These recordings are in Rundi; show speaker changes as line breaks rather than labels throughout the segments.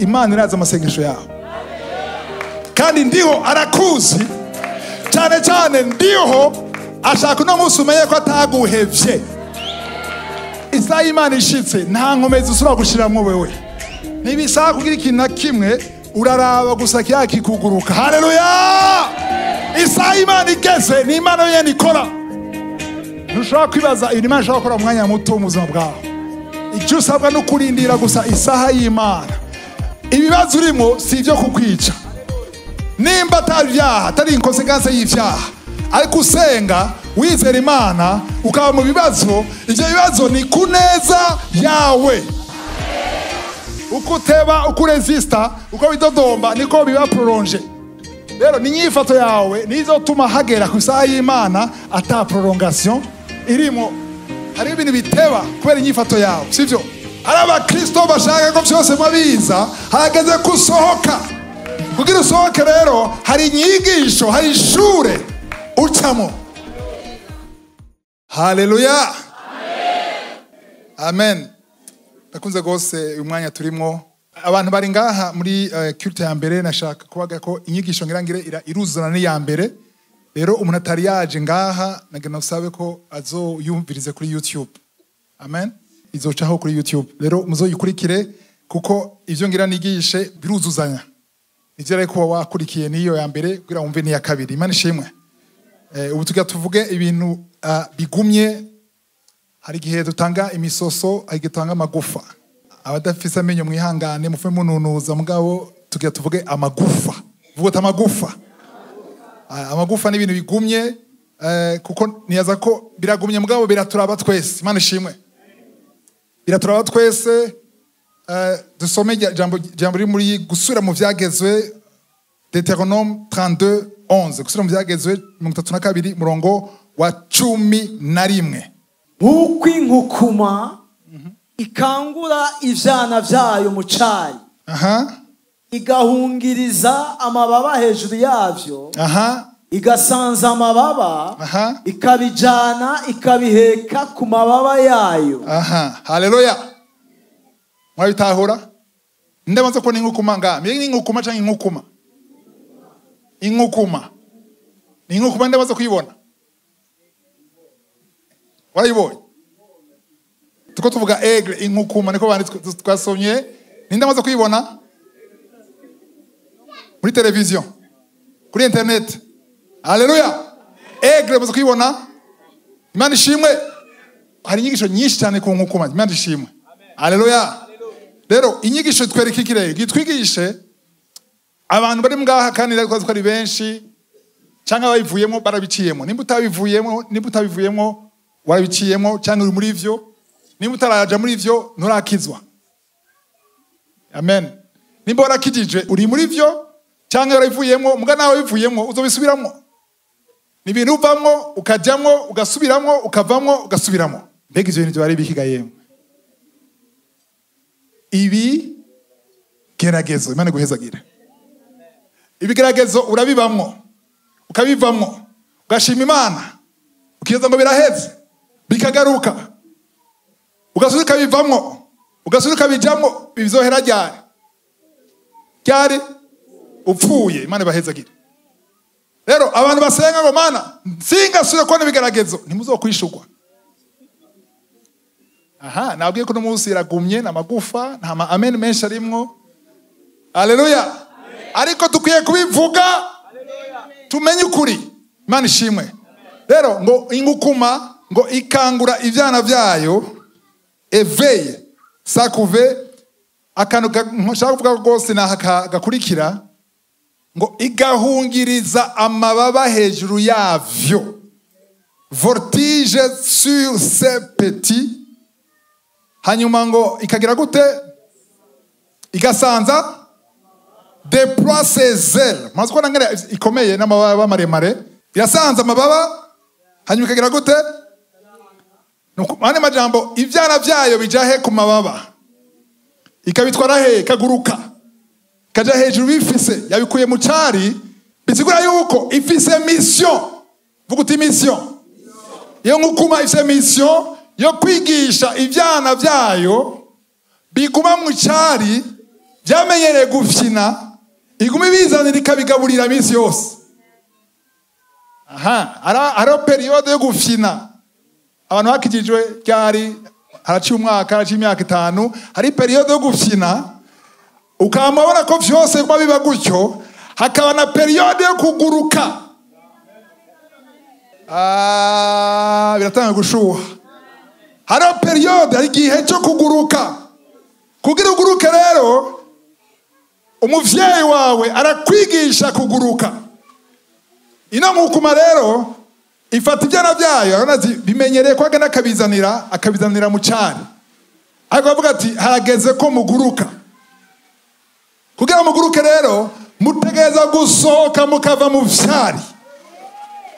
Imana iraza amasengesho yawe. Kandi ndiho arakuzi cyane cyane, ndiho ashaka no munsi umenye ko ataguhevye. Isaha Imana ishitse nta nkomezi usura gushiramwo wewe. Ntibisaba kugira ikintu na kimwe, uraraba gusa kikuguruka. Haleluya! Isaha Imana igeze, ni Imana yonyene ikora. Ntushobora kwibaza ibintu Imana ishobora gukora mu mwanya muto mu buzima bwawe. Icyo usabwa no kurindira gusa isaha y'Imana. Ibibazo urimo si ibyo kukwica. Nimba atari ibyaha, atari inkonsekanse y'ibyaha, ariko usenga wizera Imana ukaba mu bibazo, ibyo bibazo ni kuneza yawe. Uko uteba, uko resista, uko bidodomba, niko biba prolonge. Rero ni nyifato yawe nizotuma hagera ku isaha y'Imana ata prolongation irimo. Hari ibintu biteba kubera inyifato yawe, sivyo? Hari abakristo bashaka ko byose mabiza hageze kusohoka. Kugira usohoke rero hari inyigisho, hari ishure ucamo. Haleluya, amen. Nakunze gose uyu mwanya turimo abantu bari ngaha muri culte ya mbere. Nashaka kubaga ko inyigisho ngirangire iruzana ni ya mbere. Rero umuntu atari yaje ngaha nagena usabe ko azoyumvirize kuri YouTube. Amen. Izocaho kuri YouTube. Rero muzoyikurikire kuko ivyo ngira nigishe biruzuzanya. Ivyo ariko wakurikiye niyo ya mbere kugira wumve ni ya kabiri. Imana ishimwe. Ubu tuvuge ibintu bigumye. Hari gihe dutanga imisoso, hari gitanga amagufa. Abadafise amenyo mwihangane mufe mununuza mugabo tuvuge amagufa. Vuga amagufa. Amagufa ni ibintu bigumye kuko niyaza ko biragumye mugabo biraturaba twese. Imana ishimwe. Biraturaba twese. Dusome jambo riri muri gusubira mu vyagezwe, Deuteronome 32:11. Gusubira mu vyagezwe 32 murongo wa 11.
Nk'uko inkukuma ikangura ivyana vyayo mu cari, igahungiriza amababa hejuru yavyo, igasanza amababa, ikabijana ikabiheka ku mababa yayo.
Haleluya. Mwabitahura? Ndabanza ko n'inkukuma nga. Mye n'inkukuma canke inkukuma? Inkukuma. Ni inkukuma ndabanza kuyibona. Warayibonye? Tuko tuvuga aigle, inkukuma niko bandi twasomye. Ndabanza kuyibona? Muri television, kuri internet. Haleluya. Aigle baza kuyibona? Imana ishimwe. Hari inyigisho nyinshi cyane ku nkukuma. Imana ishimwe. Haleluya. Rero inyigisho twereka ikirere gitwigishe abantu bari mgaha kandi ko ari benshi cyangwa bayivuyemo barabiciyemo. Nimba utabivuyemo warabiciyemo cyangwa uri muri ivyo, nimba utaraja muri ivyo nturakizwa. Amen. Nimba warakijije uri muri ivyo cyangwa warabivuyemo, muga nawe bivuyemo uzobisubiramo. Ni ibintu uvamwo ukajamwo ugasubiramo ukavamwo ugasubiramo. Mbega ivyo bintu bari bikigaye. Ibi geragezo Imana guhezagira. Ibi geragezo urabibamwo ukabivamwo ugashima Imana ukiza ngo biraheze bikagaruka ugasubika bivamwo ugasubika bijamwo bizohera ryari upfuye. Imana bahezagira. Rero abantu basenga ngo Mana singasubire ko n'ibigeragezo ntimuzokwishurwa. Nabwiye ko n'umunsi iragumye n'amagufa nta amen menshi arimwo. Haleluya. Ariko tukwiye kubivuga tumenye ukuri. Imana ishimwe. Rero ngo inkukuma ngo ikangura ivyana vyayo, eveye sakuve akantu nshaka kuvuga gose na gakurikira ngo igahungiriza amababa hejuru yavyo, voltige sur ces petits. Hanyuma ngo ikagira gute? Igasanza déploie ses ailes. Maze ko nangere ikomeye n'amababa maremare. Irasanza amababa hanyuma ikagira gute? Nuko mane majambo ivyana vyayo bijahe ku mababa. Ikabitwara he kaguruka. Kaja hejuru bifise yabikuye mu cari, bisigura yuko ifise mission. Vuguti mission. Iyo nkukuma ifise mission yo kwigisha ivyana vyayo biguma mu cari byamenyereye gufyina iguma ibizanira ikabigaburira minsi yose. Ari periode yo gufyina. Abantu bakijijwe cyari haraciye umwaka, haraciye imyaka 5, hari periode yo gufyina ukamabona ko byose kwa biba gutyo, hakaba na periode yo kuguruka. Biratanga gushuha. Hari periode, hari igihe cyo kuguruka. Kugira uguruke rero, umuvyeyi wawe arakwigisha kuguruka. Ino nkukuma rero ifata ibyana byayo, arazi bimenyereye ko agana akabizanira mu cyari. Akavuga ati harageze ko muguruka. Kugira muguruke rero mutegeza gusohoka mukava mu vyari.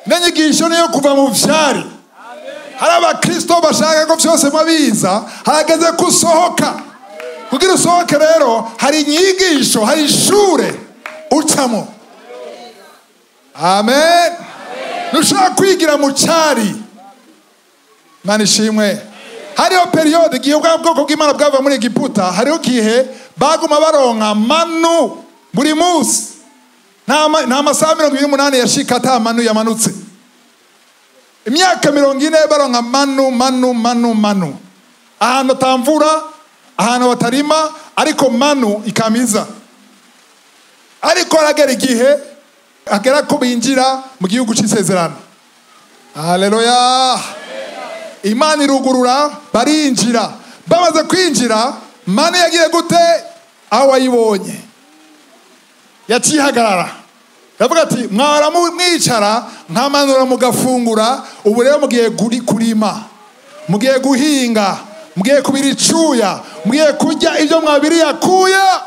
N'inyigisho niyo kuva mu vyari. Hari abakristo bashaka ko byose mabiza, harageze kusohoka. Kugira usohoke rero hari inyigisho, hari ishure ucamo. Amen. Nushaka kwigira mu cyari. Mana ishimwe. Hariho periode gihe ubwoko bw'Imana bwava muri Egiputa, hariho gihe baguma baronka manu buri munsi. Nta masaha 28 yashika ata manu yamanutse. Imyaka 40 baronka manu. Ahantu tamvura, ahantu batarima, ariko manu ikamiza. Ariko aragera igihe agera ko binjira mu gihugu cy'isezerano. Haleluya. Imana irugurura barinjira. Bamaze kwinjira, manu yagiye gute? Aho ayibonye yacihagarara. Yavuga ati mwara mwicara nkamanura mugafungura, ubu rero mugiye kurima, mugiye guhinga, mugiye kubira icuya, mugiye kurya ibyo mwabiri yakuya.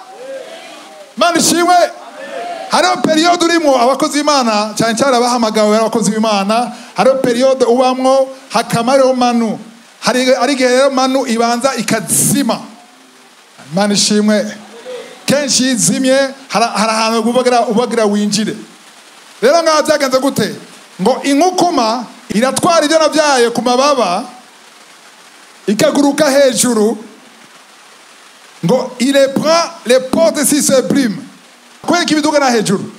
Mana ishimwe. Hariho periode urimo abakozi b'Imana, cyane cyane abahamagawe abakozi b'Imana, hariho periode ubamwo hakamariho manu. Hari gihe rero manu ibanza ikazima. Mana ishimwe. Kenshi izimye hari ahantu ubagira winjire. Rero ngaho byagenze gute? Ngo inkukuma iratwara ibyana byayo ku mababa ikaguruka hejuru. Ngo il prend les portes si se brime. Kweki ibiduga na hejuru.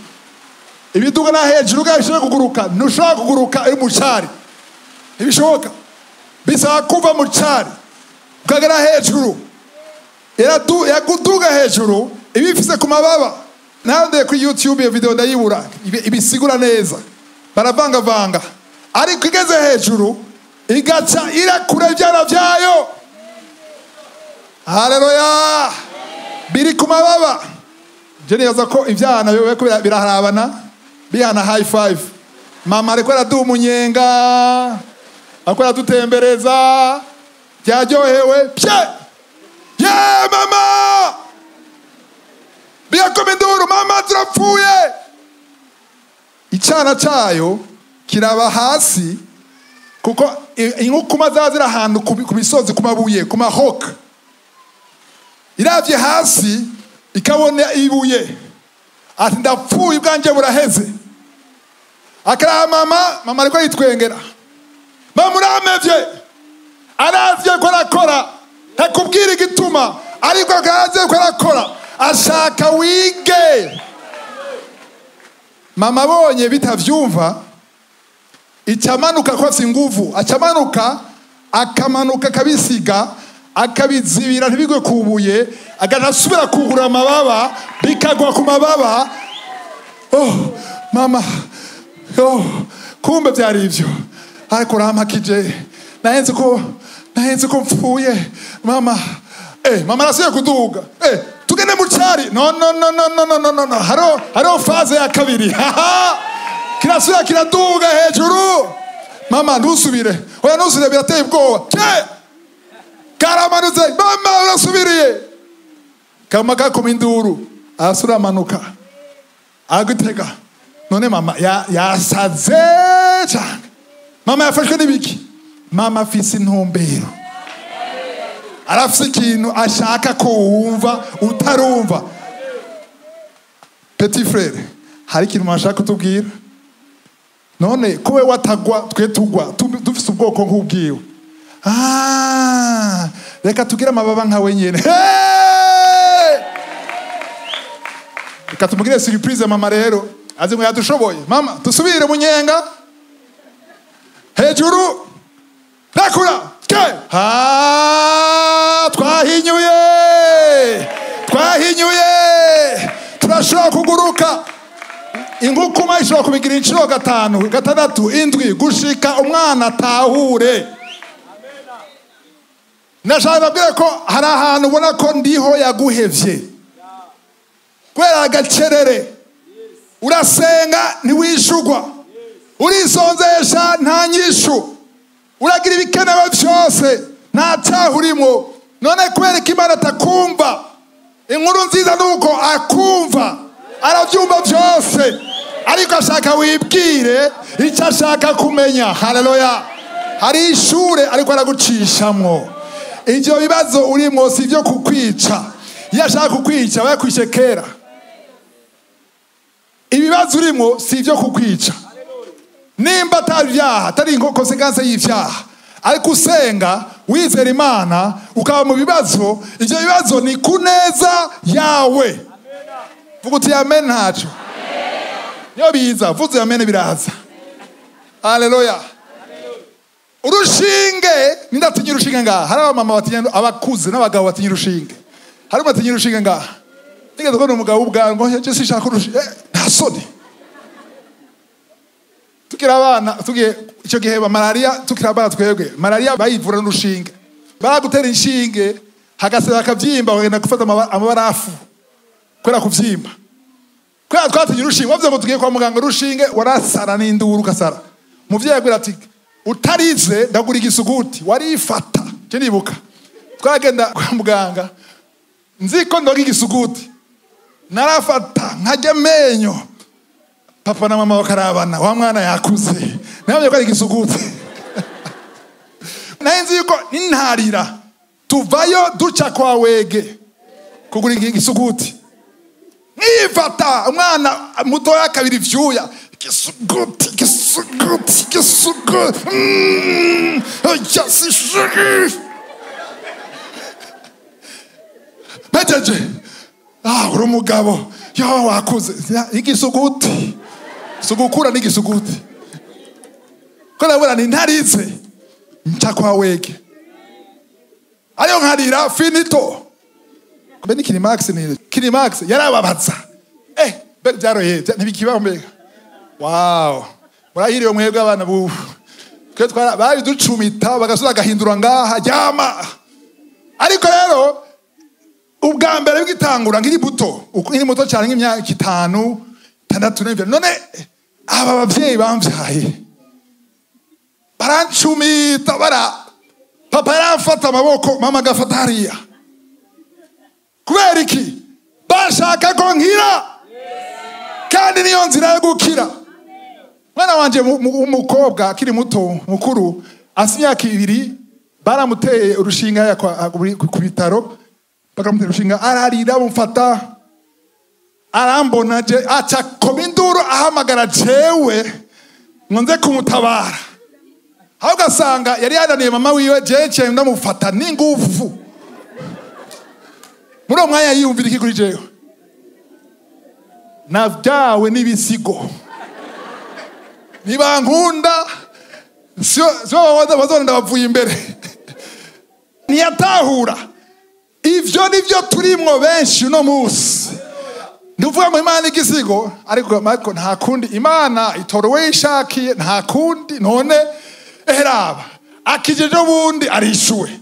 Ibiduga na hejuru gashobora kuguruka. Ntushobora kuguruka uri mu cyari. Ibishoboka. Bisaba kuva mu cyari ukagera hejuru. Yagutuga hejuru ibifise ku mababa. Nande kuri YouTube iyo video ndayibura ibisigura neza. Baravanga. Ariko igeze hejuru igaca irakura ibyana byayo. Haleluya. Biri ku mababa. Je nibaza ko ibyana biwe ko biraharabana bihana high five. Mama ariko araduha umunyenga, akora dutembereza, byaryohewe pye. Yeah mama. Biyakomenduru mama turapfuye. Icyana cyayo kiraba hasi kuko inkukuma zazira ahantu ku misozi, ku mabuye, ku mahoka. Iravye hasi ikabona ibuye, ati ndapfuye bwanje buraheze. Akara mama ariko yitwengera. Mama uramevye. Aravye ko arakora, ntakubwira igituma, ariko akaze ko arakora, ashaka wige. Mama bonye bitavyumva, icamanuka ko afite inguvu, akamanuka kabisiga, akabizibira ntibigwe kubuye, aganasubira kugura amababa, bikagwa ku mababa. Oh mama, kumbe byari ibyo. Ariko ramakije, nahenze ko mfuye. Mama mama arasuye kuduga. Tugende mu cyari. No. Haro faze ya kabiri. Kirasubira kiraduga hejuru. Mama ntusubire. Oya ntusubire birateye ubwoba. Karamanutse. Mama urasubiriye. Kama gakoma induru. Asura manuka. Agutega. None mama yasaze cyane. Mama yafashwe n'ibiki? Mama afise intumbero. Arafise ikintu ashaka ko wumva utarumva. Petit frère, hari ikintu mashaka kutubwira. None kowe watagwa twe tugwa dufise ubwoko nk'ubwiwe. Reka tugira amababa nka wenyene. reka tumugire surprise mama rero azi ngo yadushoboye. Mama dusubire munyenga hejuru rakura ke twahinyuye turashobora kuguruka. Inkukuma ishobora kubigira inshuro 5, 6, 7 gushika umwana atahure. Nashaka kubwira ko hari ahantu ubona ko ndiho yaguhevye kubera agacerere. Urasenga ntiwishugwa, urisonzesha nta nyishu, uragira ibikenewe byose nta cyaha urimo. None kubera ko Imana atakumva, inkuru nziza nuko akumva, arabyumva byose, ariko ashaka wibwire icyo ashaka kumenya. Haleluya. Hari ishure ariko aragucishamwo. Ibyo bibazo urimo si byo kukwica. Iyo ashaka kukwica bayakwishe kera. Ibibazo urimo si byo kukwica. Nimba atari ibyaha, atari konsekanse y'ibyaha, ariko usenga wizera Imana ukaba mu bibazo, ibyo bibazo ni kuneza yawe. Vuga uti amen ntacyo. Niyo biza, vuze amen biraza. Haleluya. Urushinge, nindatinya urushinge ngaha. Hari abamama batinya, abakuze n'abagabo batinya urushinge. Hari batinya urushinge ngaha. Nigeze kubona umugabo ubwango ngo je shaka urushinge. Nta soni. Tukira abana, tugiye icyo gihe malaria, tukira abana twebwe. Malaria bayivura n'urushinge. Baragutera inshinge, hagaseba akabyimba bagenda gufata amabarafu. Kwera kuvyimba. Kwera twatinya urushinge, bavuze ngo tugiye kwa muganga urushinge, warasara n'induru kasara. Muvyeyi agira ati utarize ndagura igisuguti, warifata. Je nibuka. Twagenda kwa muganga. Nziko ndoga igisuguti. Narafata nkajya menyo. Papa na mama bakarabana, wa mwana yakuze. Nabyo ko ari igisuguti. Nahinzi yuko nintarira. Tuvayo duca kwa wege. Kugura igisuguti. Nifata umwana mutoya kabiri vyuya. Igisuguti. Mejeje. Uri umugabo. Yo wakuze. Igisuguti. Sugukura n'igisuguti. Ko nabura ntarize. Nca kwa wege. Ayo nkarira finito. Beni Kinimax ni. Kinimax yarababaza. Bel byaroye ntibikibaho mbega. Wow. Murahiriwe mwebwe abana bu. Kwe twara bari ducumita bagasura gahindura ngaha jama. Ariko rero ubwa mbere bwitangura ngiri buto. Ukiri muto cyane nk'imyaka 5, 6 none aba bavyeyi bamvyaye barancumita papa yaramfata amaboko mama agafata hariya kubera iki bashaka ko nkira kandi niyo nzira yo gukira. Mwana wanje umukobwa akiri muto mukuru imyaka 2 baramuteye urushinga ku bitaro bakamutera urushinga ararira bumfata arambona je acha kominduru ahamagara jewe ngonze kumutabara. Aho gasanga yari yananiye mama wiwe jeje ndamufata n'ingufu. Muri umwanya yiyumvira iki kuri jewe? Navyawe n'ibisigo. Niba nkunda sio bazonda bavuye imbere. Niyatahura. Ivyo nivyo turimwo benshi no musi. Nduvuga mu Imana igisigo ariko Marko nta kundi Imana itorowe ishakiye nta kundi none eraba akijeje bundi arishuwe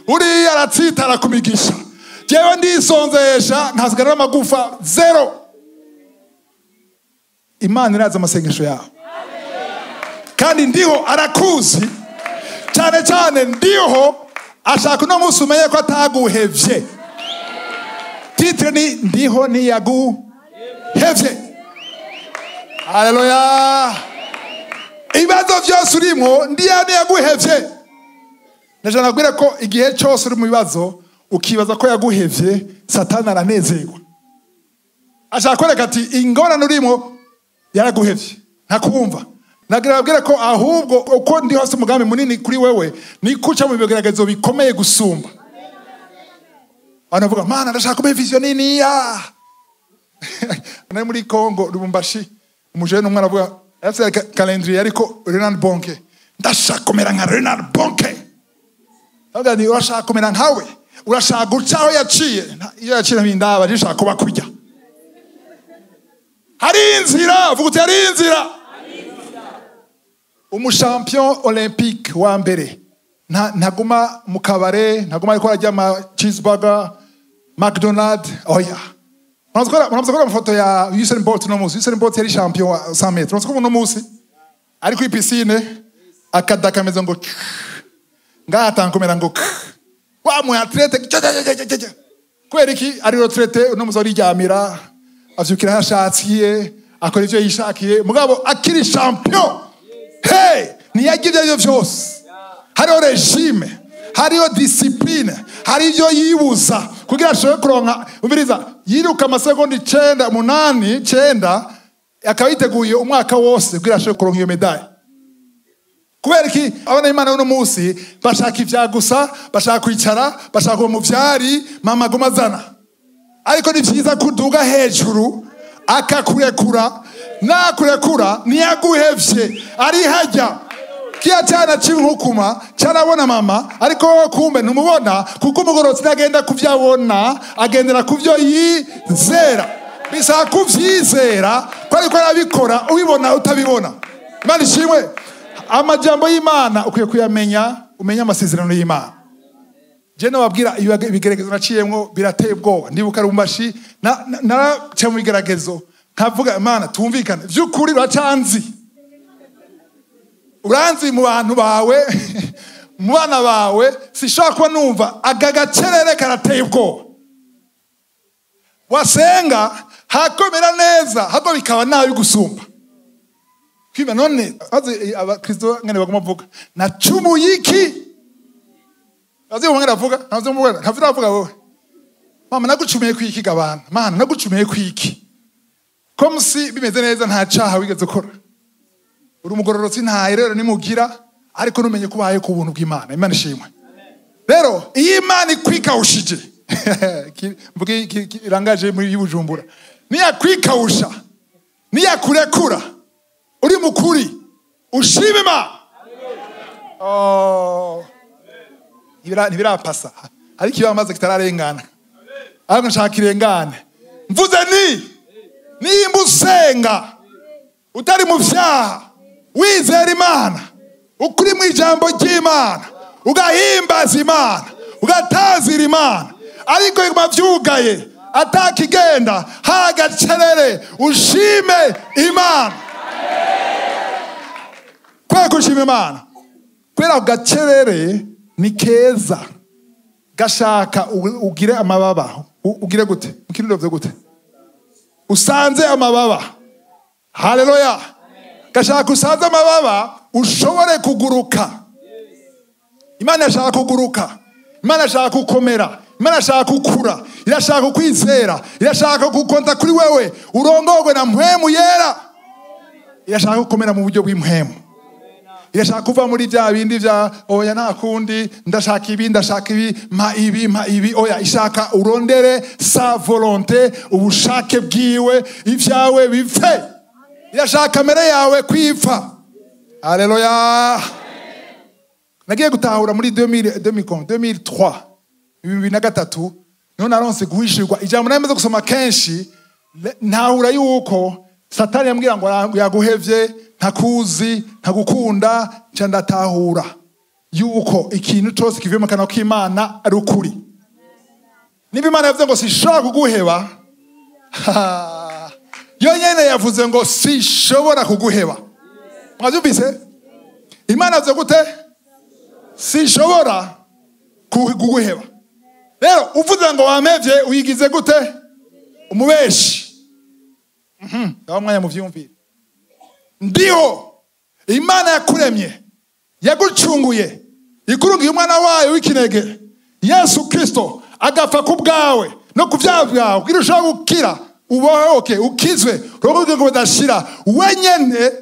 uri aratsitara kumigisha jewe ndisonzesha nkasigara amagufa 0. Imana iraza amasengesho yawe kandi ndiho arakuzi cyane cyane ndiho ashaka no musumenye ko ataguhevye. Titre ni ndiho ni yaguhevye. Haleluya. Ibibazo byose urimo ndiyo ni yaguhevye. Najana nabwira ko igihe cyose uri mu bibazo ukibaza ko yaguhevye, Satani aranezerwa. Ashaka kwereka ati ingorane urimo yaraguhevye ntakumva. Nabwira ko ahubwo uko ndi hose umugambi munini kuri wewe ni kuca mu bigeragezo bikomeye gusumba. Anavuga mana ndashaka kumenya vision nini ya nari muri Congo Lubumbashi umujene umwana avuga yafite calendrier ariko Renard Bonke ndashaka kumera nka Renard Bonke avuga ni urashaka kumera nkawe urashaka gucaho yaciye iyo yaciye bindaba jishaka kuba kujya hari inzira vuga uti hari inzira umushampion olympique wa mbere ntaguma mu kabare ntaguma ariko arajya ama cheeseburger McDonald oya Mwanamuzakora amafoto ya Usain Bolt no musi. Usain Bolt yari champion wa 100 meters. Mwanamuzakora no musi. Ari kuri piscine akadaka meze ngo ngatankomera ngo wa mu atlete kwera iki ari retraite no muzori ryamira avyukira yashatsiye akora ivyo yishakiye mugabo akiri champion hey niyagivye ivyo vyose hariho regime hariho discipline hari ivyo yibuza kugira ashobore kuronka umiriza yiruka amasegonda 9 akaba yiteguye umwaka wose kugira ashobore kuronka iyo medaille kubera iki abana Imana uno munsi bashaka ivya gusa bashaka kwicara bashaka mu vyari mama gomazana ariko ni vyiza kuduga hejuru akakurekura nakurekura niyaguhevye ari hajya kia cyana cy'inkukuma cyarabona mama ariko kumbe numubona kuko umugorotsi nagenda kuvyabona agendera kuvyo yizera bisa kuvyizera ko ariko arabikora ubibona utabibona Imana ishimwe amajambo y'Imana ukwiye kuyamenya umenya amasezerano y'Imana je nababwira ibigeragezo naciyemwo birateye ubwoba ndibuka Lubumbashi narace mu bigeragezo nkavuga Imana tumvikane vy'ukuri racanzi uranzi mu bantu bawe mu bana bawe sishaka kuba numva agagacerere karateye ubwoba wasenga hakomera neza hako bikaba nabi gusumba kwiba none aze abakristo ngene bagumavuga na cumu yiki aze umwana avuga nazo mubona ntavira avuga wowe mama nagucumiye kwiki gabana mana nagucumiye kwiki komsi bimeze neza nta caha wigeze ukora uri umugororotsi nta rero nimugira ariko numenye kubaye ku buntu bw'Imana Imana ishimwe rero iyi Imana ikwikawushije mvuge irangaje muri Bujumbura niya kwikawusha niya kurekura uri mukuri ushime Imana ntibirapasa ariko ibamaze kitararengana ariko nshaka irengane mvuze nimba usenga utari mu vyaha wizera Imana ukuri mu ijambo ry'Imana ugahimbaza Imana ugatazira Imana ariko mavyugaye atakigenda hagacerere ushime Imana kwa kushime Imana kwera gacerere ni keza gashaka ugire amababa ugire gute mukirirovye gute usanze amababa haleluya gashaka usanze amababa ushobore kuguruka Imana yashaka kuguruka Imana yashaka gukomera Imana yashaka gukura irashaka kukwizera irashaka gukonta kuri wewe urongorwe na mpwemu yera irashaka gukomera mu buryo bw'impwemu irashaka kuva muri bya bindi bya oya nta kundi ndashaka ibi mpa ibi oya ishaka urondere sa volonté ubushake bwiwe ivyawe bipfe irashaka kamere yawe kwipfa haleluya nagiye gutahura muri 2003 2003 none aronse guhishirwa ijambo namaze gusoma kenshi ntahura yuko Satani yambwira ngo yaguhevye ntakuzi ntagukunda nca ndatahura yuko ikintu cyose kivuye mu kanwa k'Imana ari ukuri niba Imana yavuze ngo sishobora kuguheba yo nyene yavuze ngo sishobora kuguheba mwavyumvise Imana yavuze gute sishobora kuguheba rero uvuze ngo wamevye uyigize gute umubeshi Gawa mwanya muvyumvire ndiho Imana yakuremye yagucunguye ikurungiye umwana wayo w'ikinege Yesu Kristo agapfa kubwawe no kuvyabwawe kirusha gukira ubohoke ukizwe rogo ngo badashira wenyene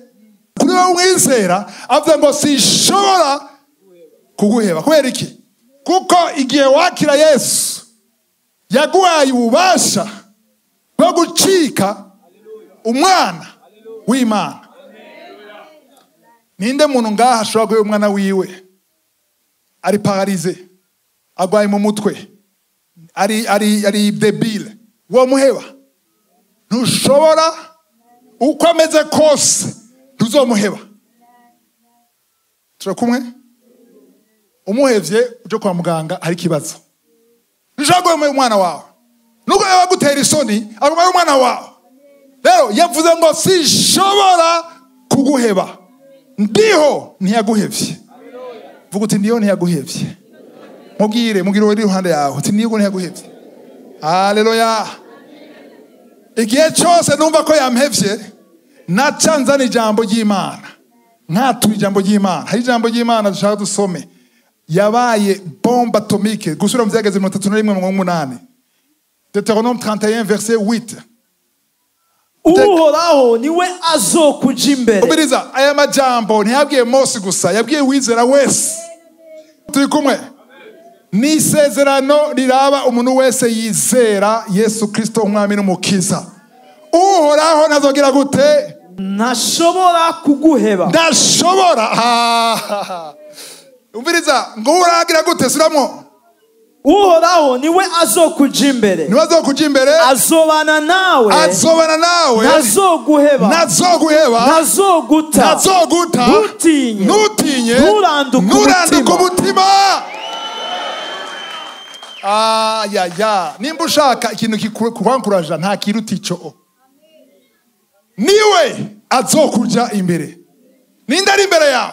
kuri wowe mwizera avuga ngo sishobora kuguheba kubera iki kuko igihe wakira Yesu yaguhaye ububasha bwo gucika umwana w'Imana. Ninde muntu ngaha ashobora guha umwana wiwe ari paralize, agwaye mu mutwe, ari debile, wo muheba? Ntushobora, uko ameze kose ntuzomuheba. Turakumwe? Umuhevye uje kwa muganga hari kibazo. Ntushobora guha umwana wawe, nuko yaba gutera isoni aguma umwana wawe. Rero yavuze ngo sinshobora kuguheba. Ndiho ntiyaguhevye. Vuga uti ndiho ntiyaguhevye. Mubwire uri iruhande yawe uti ndiho ntiyaguhevye. Haleluya. Igihe cyose numva ko yampevye, nacanzana ijambo ry'Imana. Nkatu ijambo ry'Imana. Hari ijambo ry'Imana dushaka dusome. Yabaye bombe atomique. Gusura mu Vyagezwe 31:8. Deutéronome 31 verset 8.
Uhoraho niwe azokuja imbere.
Ubiriza, aya majambo ntiyabwiye Mose gusa, yabwiye wizera wese. Turi kumwe? Ni isezerano riraba umuntu wese yizera Yesu Kristo umwami n'umukiza. Uhoraho nazogira gute?
Ntashobora kuguheba.
Ndashobora. Ubiriza, ngo uragira gute? Suramo.
Uhoraho niwe azokuja imbere.
Niwe azokuja imbere.
Azobana nawe. Ntazoguheba. Ntazoguta. Ntutinye. Nturanduke
umutima. Nimba ushaka ikintu kikwankuraja nta kiruta ico. Niwe azokuja imbere. Ninde ari imbere yawe?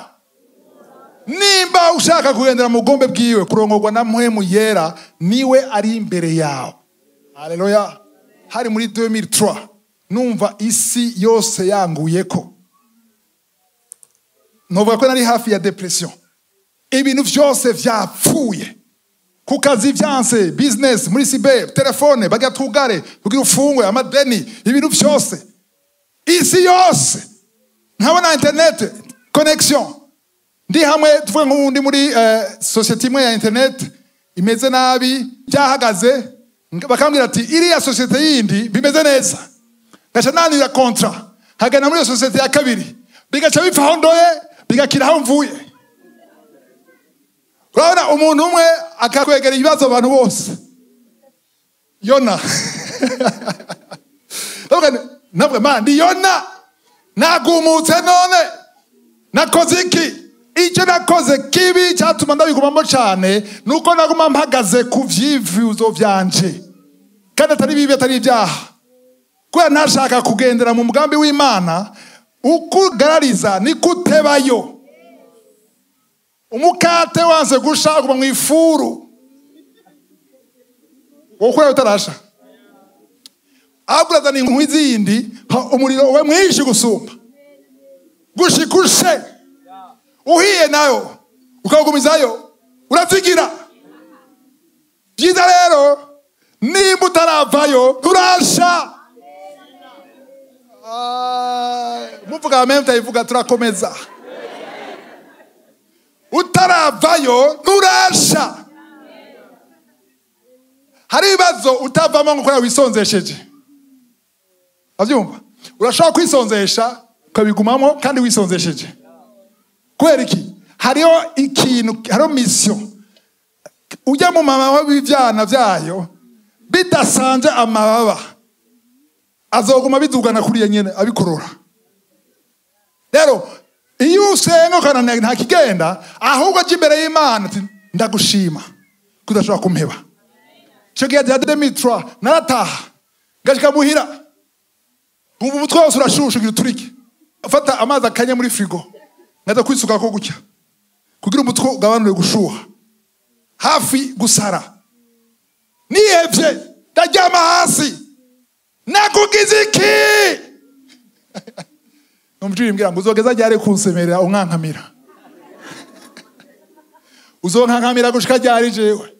Nimba ushaka kugendera mu bugombe bwiwe, kurongorwa na mpwemu yera, niwe ari imbere yawe. Haleluya. Hari muri 2003 numva isi yose yanguyeko. Novuga ko nari hafi ya depression. Ibintu vyose vyapfuye. Ku kazi vyanse, business, muri cyber, telefone, bagatugare, kugira ufungwe, amadeni, ibintu vyose. Isi yose. Nkabona internet, connection. Ndi hamwe tuvuga nk'undi muri society imwe ya internet imeze nabi, byahagaze, bakambwira ati iriya society yindi bimeze neza. Gacha nanira contrat. Hagana muri society ya kabiri. Bigacha bipfa ndoye, bigakira aho mvuye. Urabona umuntu umwe akakwegera ibibazo abantu bose. Yona. Nabwo ndi Yona. Nagumutse none. Nakoze iki? Icyo nakoze kibi cyatuma ndabigumamo cyane nuko naguma mpagaze ku vyivuzo vyanje. Kandi atari bibi atari ibyaha. Kuya nashaka kugendera mu mugambi w'Imana, ukugarariza ni kutebayo. Umukate wanze gusha aguma mu ifuru. Wokura utarasha. Aburaza ni nkwizi yindi, umuriro we mwinshi gusumba. Gushikushe. Uhiye nayo, ukagumizayo, urazigira. Byiza rero, nimba utaravayo, nturasha. Muvuga amen, mutayivuga turakomeza. Utaravayo, nturasha. Hari ibibazo utavamo nk'uko wisonzesheje. Avyumva? Urashaka kwisonzesha, ukabigumamo kandi wisonzesheje. Kwera iki? Hariho ikintu, hariho mission. Ujya mu mama w'ivyana vyayo, bidasanje amababa. Azoguma bidugana kuri nyene abikorora. Rero, iyo usenga kana nta kigenda, ahubwo imbere y'Imana ndagushima kudashobora kumheba. Cyo gihe ya 2003 narataha. Gashika muhira. Umva umutwe wose urashusha ugira uturike. Afata amazi akanya muri frigo. Ngaza kwisuka ko gucya. Kugira umutwe ugabanure gushuha. Hafi gusara. Nihevye ndajyama hasi. Nakugize iki? Nomjuri mbwira ngo uzogeza ryari kunsemerera unkankamira. Uzonkankamira gushika ryari jewe.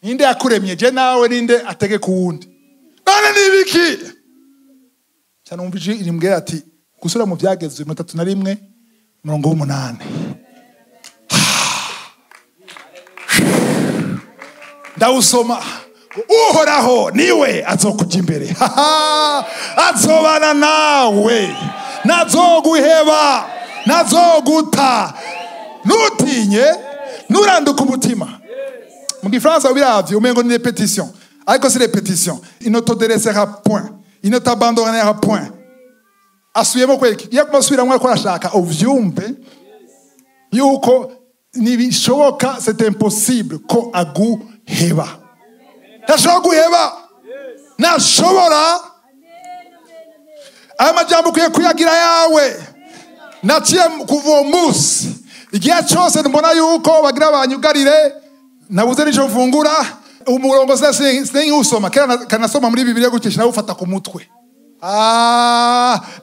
Ninde yakuremye je nawe ninde atege kuwundi. None nibiki? Cyane umvije irimbwira ati gusura mu Vyagezwe 31:8. Ndawusoma uhoraho niwe azokuja imbere. Azobana nawe, nazoguheba, nazoguta. Nutinye, nuranduka umutima. Mu gifaransa biravye umengo ni répétition. Ariko si répétition. Il ne te délaissera point. Il ne t'abandonnera point. Asubiyemo kweki. Iyo kumasubira ko arashaka uvyumve yuko nibishoboka, c'est impossible ko aguheba. Ntashobora guheba. Ntashobora. Aya majambo ukwiye kuyagira yawe. Naciye kuva uwo munsi, igihe cyose mbona yuko bagira abanyugarire, nabuze n'icyo mfungura, umurongo sinawusoma, kanasoma muri Bibiliya gutya ndawufata ku mutwe.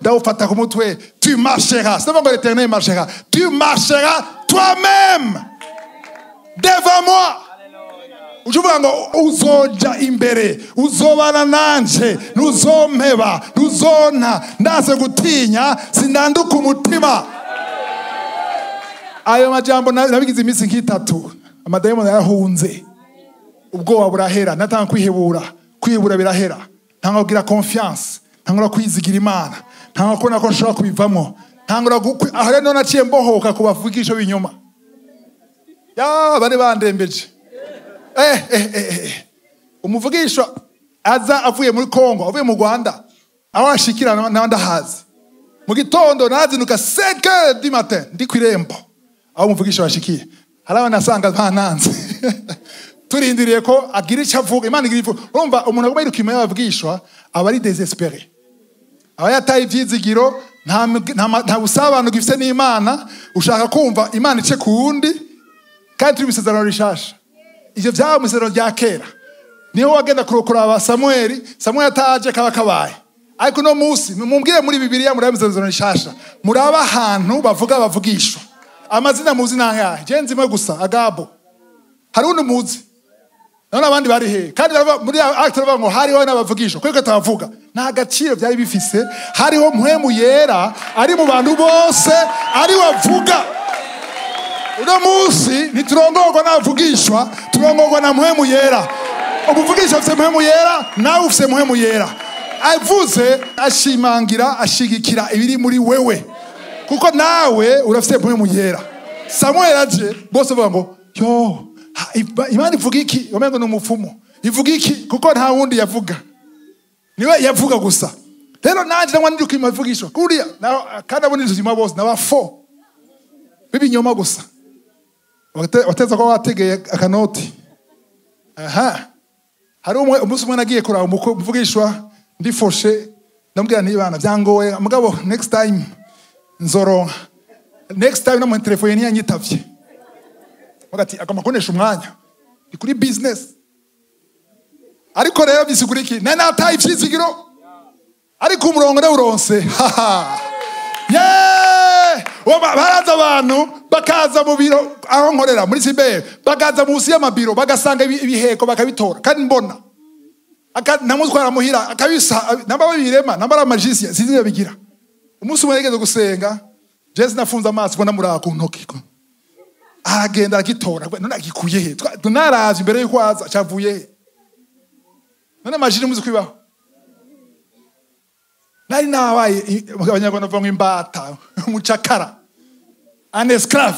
Ndawufata ku mutwe. Tu marcheras, c'est pas que l'Éternel marchera. Tu marcheras toi-même devant moi. Ujuvuga ngo uzoja imbere, uzobana nanje, nuzompeba, nuzona, ndaze gutinya, sindanduka umutima. Ayo majambo nabigize iminsi nk'itatu, amadayimoni yarahunze, ubwoba burahera, natanga kwihebura birahera, ntanga kugira confiance, ntanga kwizigira Imana, ntanga kubona ko nshobora kubivamo, ntanga aho rero naciye mbohoka kubavugisha binyuma. Bari bandembeje. Umuvugisha aza avuye muri Kongo, avuye mu Rwanda, aho ashikirana n'abandahazi. Mu gitondo nazinuka 5h du matin ndi kwirembo. Aho umuvugisha washikiye. Haraho nasanga bananze. Turindiriye ko agira icyo avuga, Imana igira ivuga. Urumva umuntu agomba yiruka inyuma y'abavugishwa aba ari désespéré. Aba yataye ivyizigiro, nta busabano gifite n'Imana, ushaka kumva Imana ice ku wundi, kandi turi misezerano rishasha. Ivyo vyawe misezerano rya kera. Niho wagenda kurokora aba Samuel ataje kaba kabaye. Ariko no musi mumbwire muri Bibiliya muri misezerano rishasha, muraba ahantu bavuga bavugishwa. Amazina muzi nangahe? Je nzimwe gusa Agabo. Hari undi muzi. None abandi bari he? Kandi muri actor bavuga ngo hariho n'abavugishwa. Kweko tavuga. Nta gaciro byari bifise. Hariho mpwemu yera ari mu bantu bose ari wavuga. Uno musi niturongorwa n'abavugishwa, turongorwa na mpwemu yera. Umuvugisha ufite mpwemu yera, nawe ufite mpwemu yera. Avuze ashimangira, ashigikira ibiri muri wewe. Kuko nawe urafite mpwemu yera. Samuel aje bose bavuga ngo yo Imana ivuga iki? Omengo ni umupfumu. Ivuga iki? Kuko nta wundi yavuga. Niwe yavuga gusa. Rero nanje ndangwa ndiruka imavugishwa. Kuriya kandi abo nizima bose n'abafo. Bibinyoma gusa. Wateza ko wategeye akanoti. Hari umunsi umwe nagiye kuraba umuvugishwa ndifoshe, ndambwira nibana byangoye, mugabo next time nzoronka. Next time no mu telefone yanyitavye. Bagati akamakonesha umwanya. Ni kuri business. Ariko rero bisigura iki? Nataye ivyizigiro. Ariko umurongo ndawuronse. Baraza abantu bakaza mu biro aho nkorera muri Sibere, bakaza munsi y'amabiro bagasanga ibiheko bakabitora kandi mbona namutwara muhira akabisa namba babirema namba amagisia sinzi bigira. Umunsi umwe yigeze gusenga, Jesse nafunza amaso bona muri ako ntoki ko aragenda agitora, none agikuye he? Tunaraje imbere yuko aza cyavuye he? None amajiri muzi kwibaho. Nari nabaye abanyarwanda bavuga ngo imbata, umucakara, an esclave.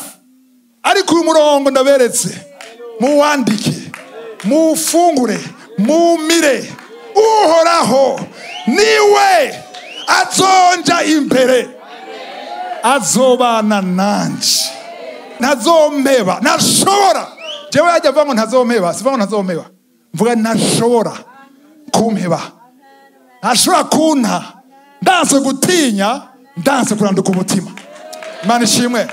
Ariko uyu murongo ndaberetse, muwandike, mufungure, mumire. Uhoraho niwe azonja imbere, azobana nanje, ntazompeba, ntashobora. Jewe ajya avuga ngo ntazompeba, sivuga ngo ntazompeba, mvuga ntashobora kumpeba, ntashobora kunta. Ndanse gutinya, ndanse kuranduka umutima. Imana ishimwe.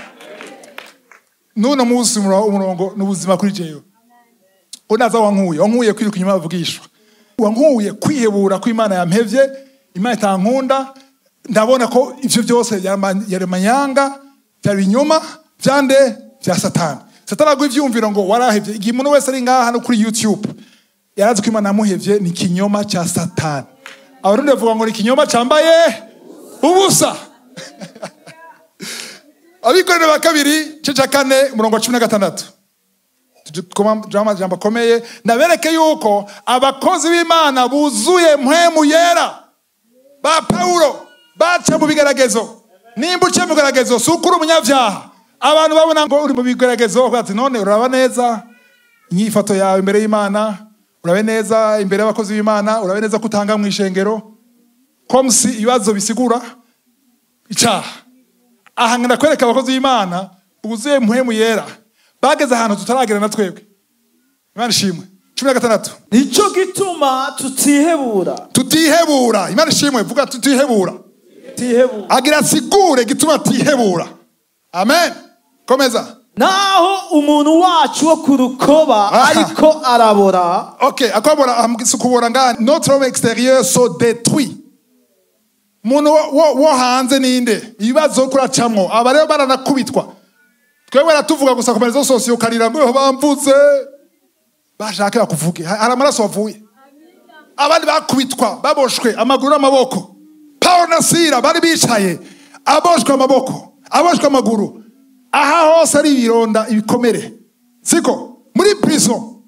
None muzi umurongo n'ubuzima kuri jeyo. Unaza wankuye kwiruka inyuma y'abavugishwa. Wankuye kwihebura ko Imana yampevye, Imana itankunda. Ndabona ko ivyo byose yari manyanga, byari inyuma, byande bya Satani. Satani aguye ivyumviro ngo warahevye. Igihe umuntu wese ari ngaha no kuri YouTube, yarazi ko Imana yamuhevye ni kinyoma cha Satani. Abarundi bavuga ngo ni kinyoma cyambaye ubusa. Abikorera ba kabiri cece kane murongo 16. jambo komeye ndabereke yuko abakozi b'Imana buzuye mpwemu yera ba Paulo baca mu bigeragezo nimba uce mu bigeragezo sukuru umunyavyaha abantu babona ngo uri mu bigeragezo bati none uraba neza inyifato yawe imbere y'Imana urabe neza imbere y'abakozi b'Imana urabe neza kutanga mu ishengero komsi ibibazo bisigura icaha aha ngenda kwereka abakozi b'Imana buzuye mpwemu yera bageze ahantu tutaragera na twebwe Imana ishimwe 16
nico gituma
tutihebura Imana ishimwe vuga tutihebura agira sigure gituma tihebura amen komeza
naho umuntu wacu wo kurukoba ariko arabora
akabora amukubora nga notre homme extérieur so détruit umuntu wo hanze ninde ibibazo kuracamwo abareba baranakubitwa twebwe baratuvuga gusa ku marezo sosiyo karira ngo bamvuze bashaka bakuvuge hari amaraso wavuye abandi bakubitwa baboshwe amaguru n'amaboko Paulo na Sila bari bicaye aboshwe amaboko aboshwe amaguru aha hose ari ibironda ibikomere siko muri prison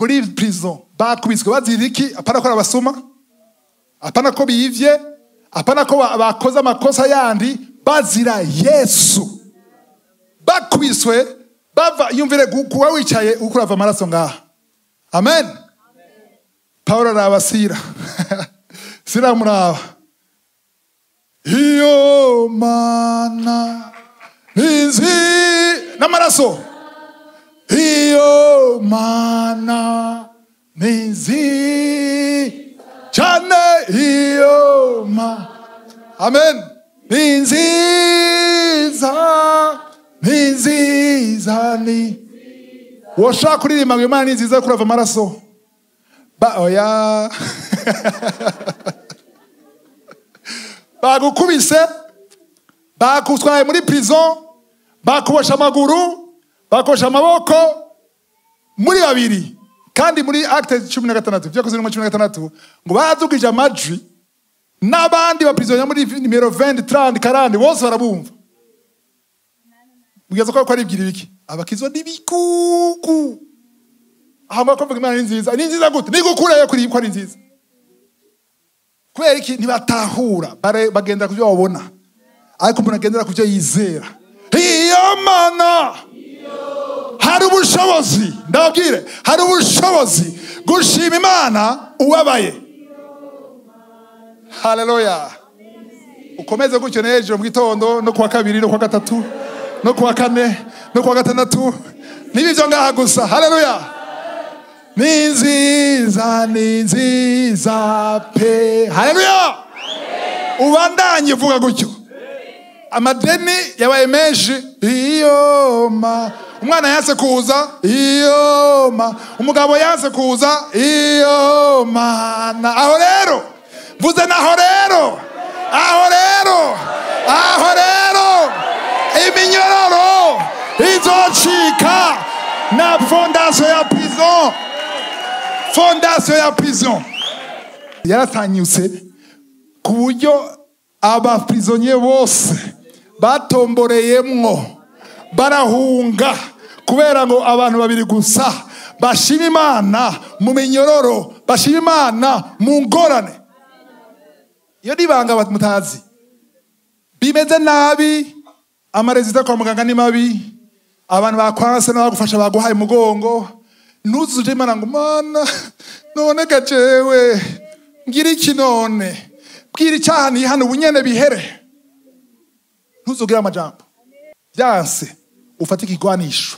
muri prison bakubiswe baziriki apana ko abasoma apana ko biyivye apana ko bakoze amakosa yandi bazira Yesu bakubiswe bava yumvire kuwa wicaye ukurava amaraso ngaha amen Paulo arabasira Sila muraba iyo mana nizi n'amaraso iyo mana nizi cyane iyo amen ninziza ni woshaka kuririmba ngo Imana ni nziza kurava amaraso oya bagukubise bakutwaye muri prison bakubosha amaguru bakosha amaboko muri babiri kandi muri Acte 16 byakoze mu 16 ngo badugije amajwi n'abandi baprisonniers muri numero 20 30 40 bose barabumva bugeze ko ari bwira biki abakizwa n'ibikuku aho bakomvuga Imana ni nziza gute nigukureyo kuri ko ari nziza kubera iki ntibatahura bagendera ku byo babona ariko umuntu agendera ku byo yizera iyo mana hari ubushobozi ndababwire hari ubushobozi gushima Imana uwabaye haleluya ukomeze gutyo n'ejo mu gitondo no kuwa kabiri no kuwa gatatu no kuwa kane no kuwa gatandatu nibyo ngaha gusa haleluya ni nziza pe haleluya ubandanye uvuga gutyo amadeni yabaye menshi iyo umwana yanse kuza iyo umugabo yanse kuza iyo mana aho rero vuze naho rero iminyororo izocika na fondation ya prison yaratanyutse ku buryo abaprisonniers bose batomboreyemwo barahunga kubera ngo abantu babiri gusa bashima Imana mu minyororo bashima Imana mu ngorane iyo nibanga mutazi bimeze nabi amarezida kwa muganga ni mabi abantu bakwanse n'abagufasha baguhaye mugongo nuzuje Imana ngo Mana none gacewe ngira iki none bwira icyaha ni hano ubunyene bihere ntuzugira amajambo byanse ufata ikigwanisho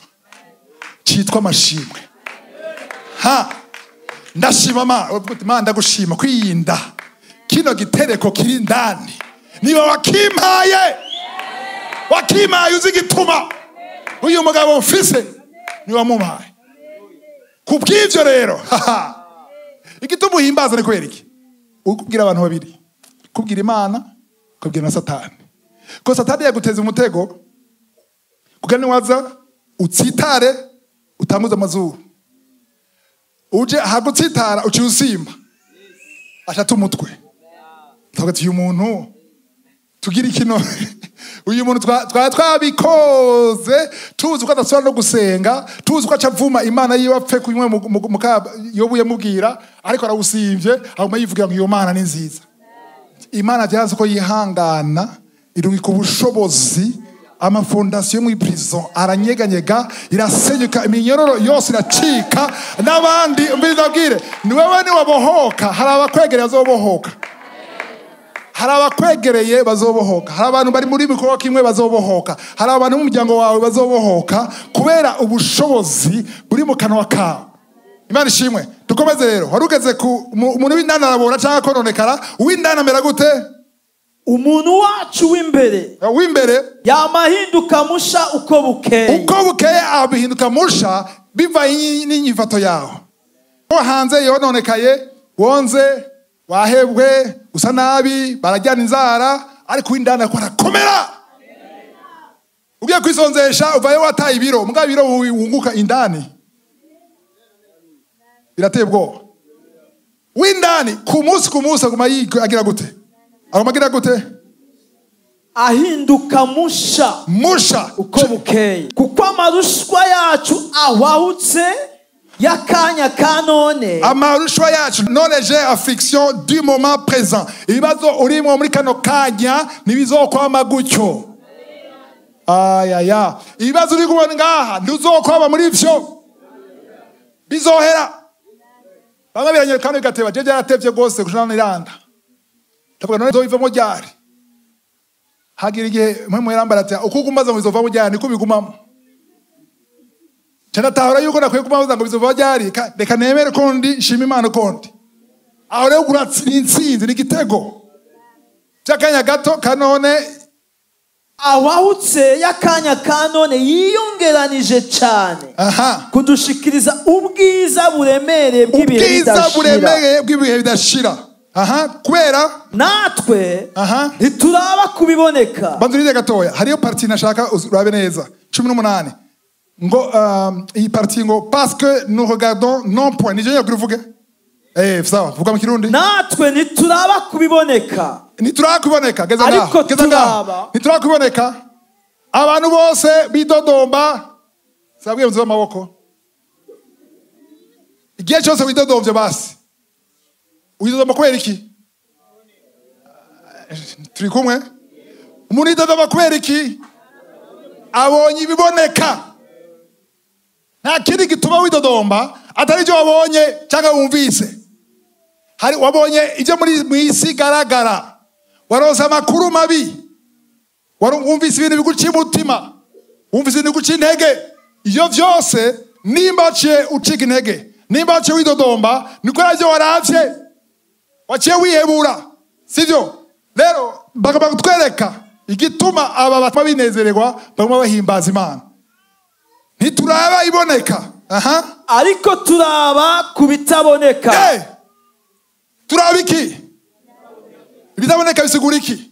cyitwa amashimwe ndashima Mana ndagushima kwiyinda kino gitereko kiri ndani niba wakimpaye uzi gituma uyu mugabo mfise niba mumpaye kubw'ivyo rero igituma uhimbaza ni kubera iki ukubwira abantu babiri kubwira Imana kubwira na Satani ko Satani yaguteza umutego kugira niwaza utsitare utanguza amazuru uje hagutsitara uciye usimba ashata umutwe twagati uyu muntu tugira ikino uyu muntu twabikoze tuzi ko adasubira no gusenga tuzi ko acavuma imana yiwe apfe kunywe yobuye mubwira ariko arawusimvye ahuma yivugira ngo iyo mana ni nziza. Imana byazi ko yihangana irungika ubushobozi amafondasiyo mu prison aranyeganyega irasenyuka iminyororo yose iracika n'abandi mbizabwire ni wewe ni wabohoka hari abakwegereye azobohoka hari abakwegereye bazobohoka hari abantu bari muri bikorwa kimwe bazobohoka hari abantu mu muryango wawe bazobohoka kubera ubushobozi buri mu kanwa kawe. Imana ishimwe. Dukomeze rero warugeze ku umuntu w'indani arabora cyangwa kononekara uw'indani amera gute?
Umuntu wacu w'imbere yamahinduka musha uko bukeye abihinduka musha bivaye n'inyifato yawe. Ko hanze yononekaye wonze wahebwe usa nabi barajyana inzara ariko w'indani akora komera. Ugiye kwisonzesha uvaye wataye ibiro mbwa ibiro wunguka indani birateye ubwoba. W'indani ku munsi aguma agira gute? Agira gute? Ahinduka musha uko bukeye kuko amarushwa yacu ahwahutse yakanya kanone.
Amarushwa yacu none je affliction du moment présent. Ibibazo urimo muri kano kanya nibizokwama gutyo. Ayaya ibibazo uri kubona ngaha nduzokwama muri ivyo bizohera. Bamwe biranyere kandi gateba je yaratevye gose kushana niranda. Tavuga none zovivamo ryari. Hagira igihe mwe yarambara ati uko gumaza mu bizovamo ryari niko bigumamo. Cyana tahora yuko nakwiye kumaza ngo bizovamo ryari reka nemere kondi shima Imana kondi. Aho rero kuratsinzi n'igitego. Cyakanya gato kanone
awahutse yakanya kanone yiyongeranije cyane kudushikiriza ubwiza buremere bw'ibihe bidashira.
Kubera
natwe ntituraba kubiboneka.
Bandurire gatoya hariyo parti nashaka urabe neza 18 ngo iyi parti ngo parce que nous regardons non point nije yakuvuge sawa vuga mu kirundi
natwe ntituraba kubiboneka
geza ngaho ntituraba kubiboneka abantu bose bidodomba sabwiye muzwa amaboko igihe cyose widodomvye basi widodomba kubera iki turi kumwe umuntu widodomba kubera iki abonye ibiboneka nta kindi gituma widodomba atari ibyo wabonye cyangwa wumvise hari wabonye ibyo muri isi garagara waronse amakuru mabi wumvise ibintu biguciye umutima wumvise ibintu biguciye intege iyo byose nimba ciye uciga intege nimba ciye widodomba niko navyo waravye waciye wihebura sivyo rero bakatwereka igituma aba batwa binezererwa baguma bahimbaza Imana ntituraba iboneka
ariko turaba kubitaboneka.
Turaba iki? Ibitaboneka bisigura iki?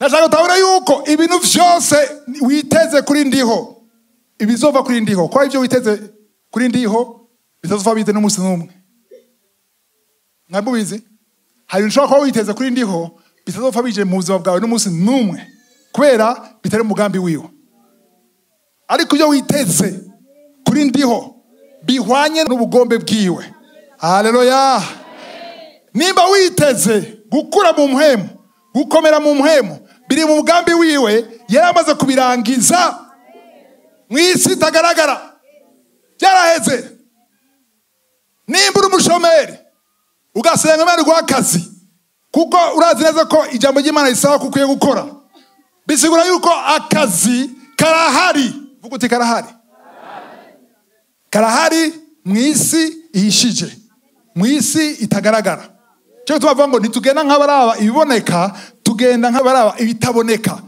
Nashaka utabona yuko ibintu vyose witeze kuri ndiho ibizova kuri ndiho kwa ivyo witeze kuri ndiho bitazova bite n'umunsi n'umwe. Nabubizi hari nshaka ko witeze kuri ndiho bitazova bije mu buzima bwawe n'umunsi n'umwe kubera bitari umugambi wiwe. Ariko iyo witeze kuri ndiho bihwanye n'ubugombe bwiwe. Haleluya. Nimba witeze gukura mu mpemu gukomera mu mpemu biri mu mugambi wiwe yaramaze kubirangiza mwisi tagaragara byaraheze. Nimba uri umushomeri ugasenga Imana iguha akazi kuko urazi neza ko ijambo ry'Imana risaba ko ukwiye gukora bisigura yuko akazi karahari. Vuga uti karahari mwisi ihishije mwisi itagaragara. Cyo tubavuga ngo ntitugenda nk'abaraba ibiboneka tugenda nk'abaraba ibitaboneka.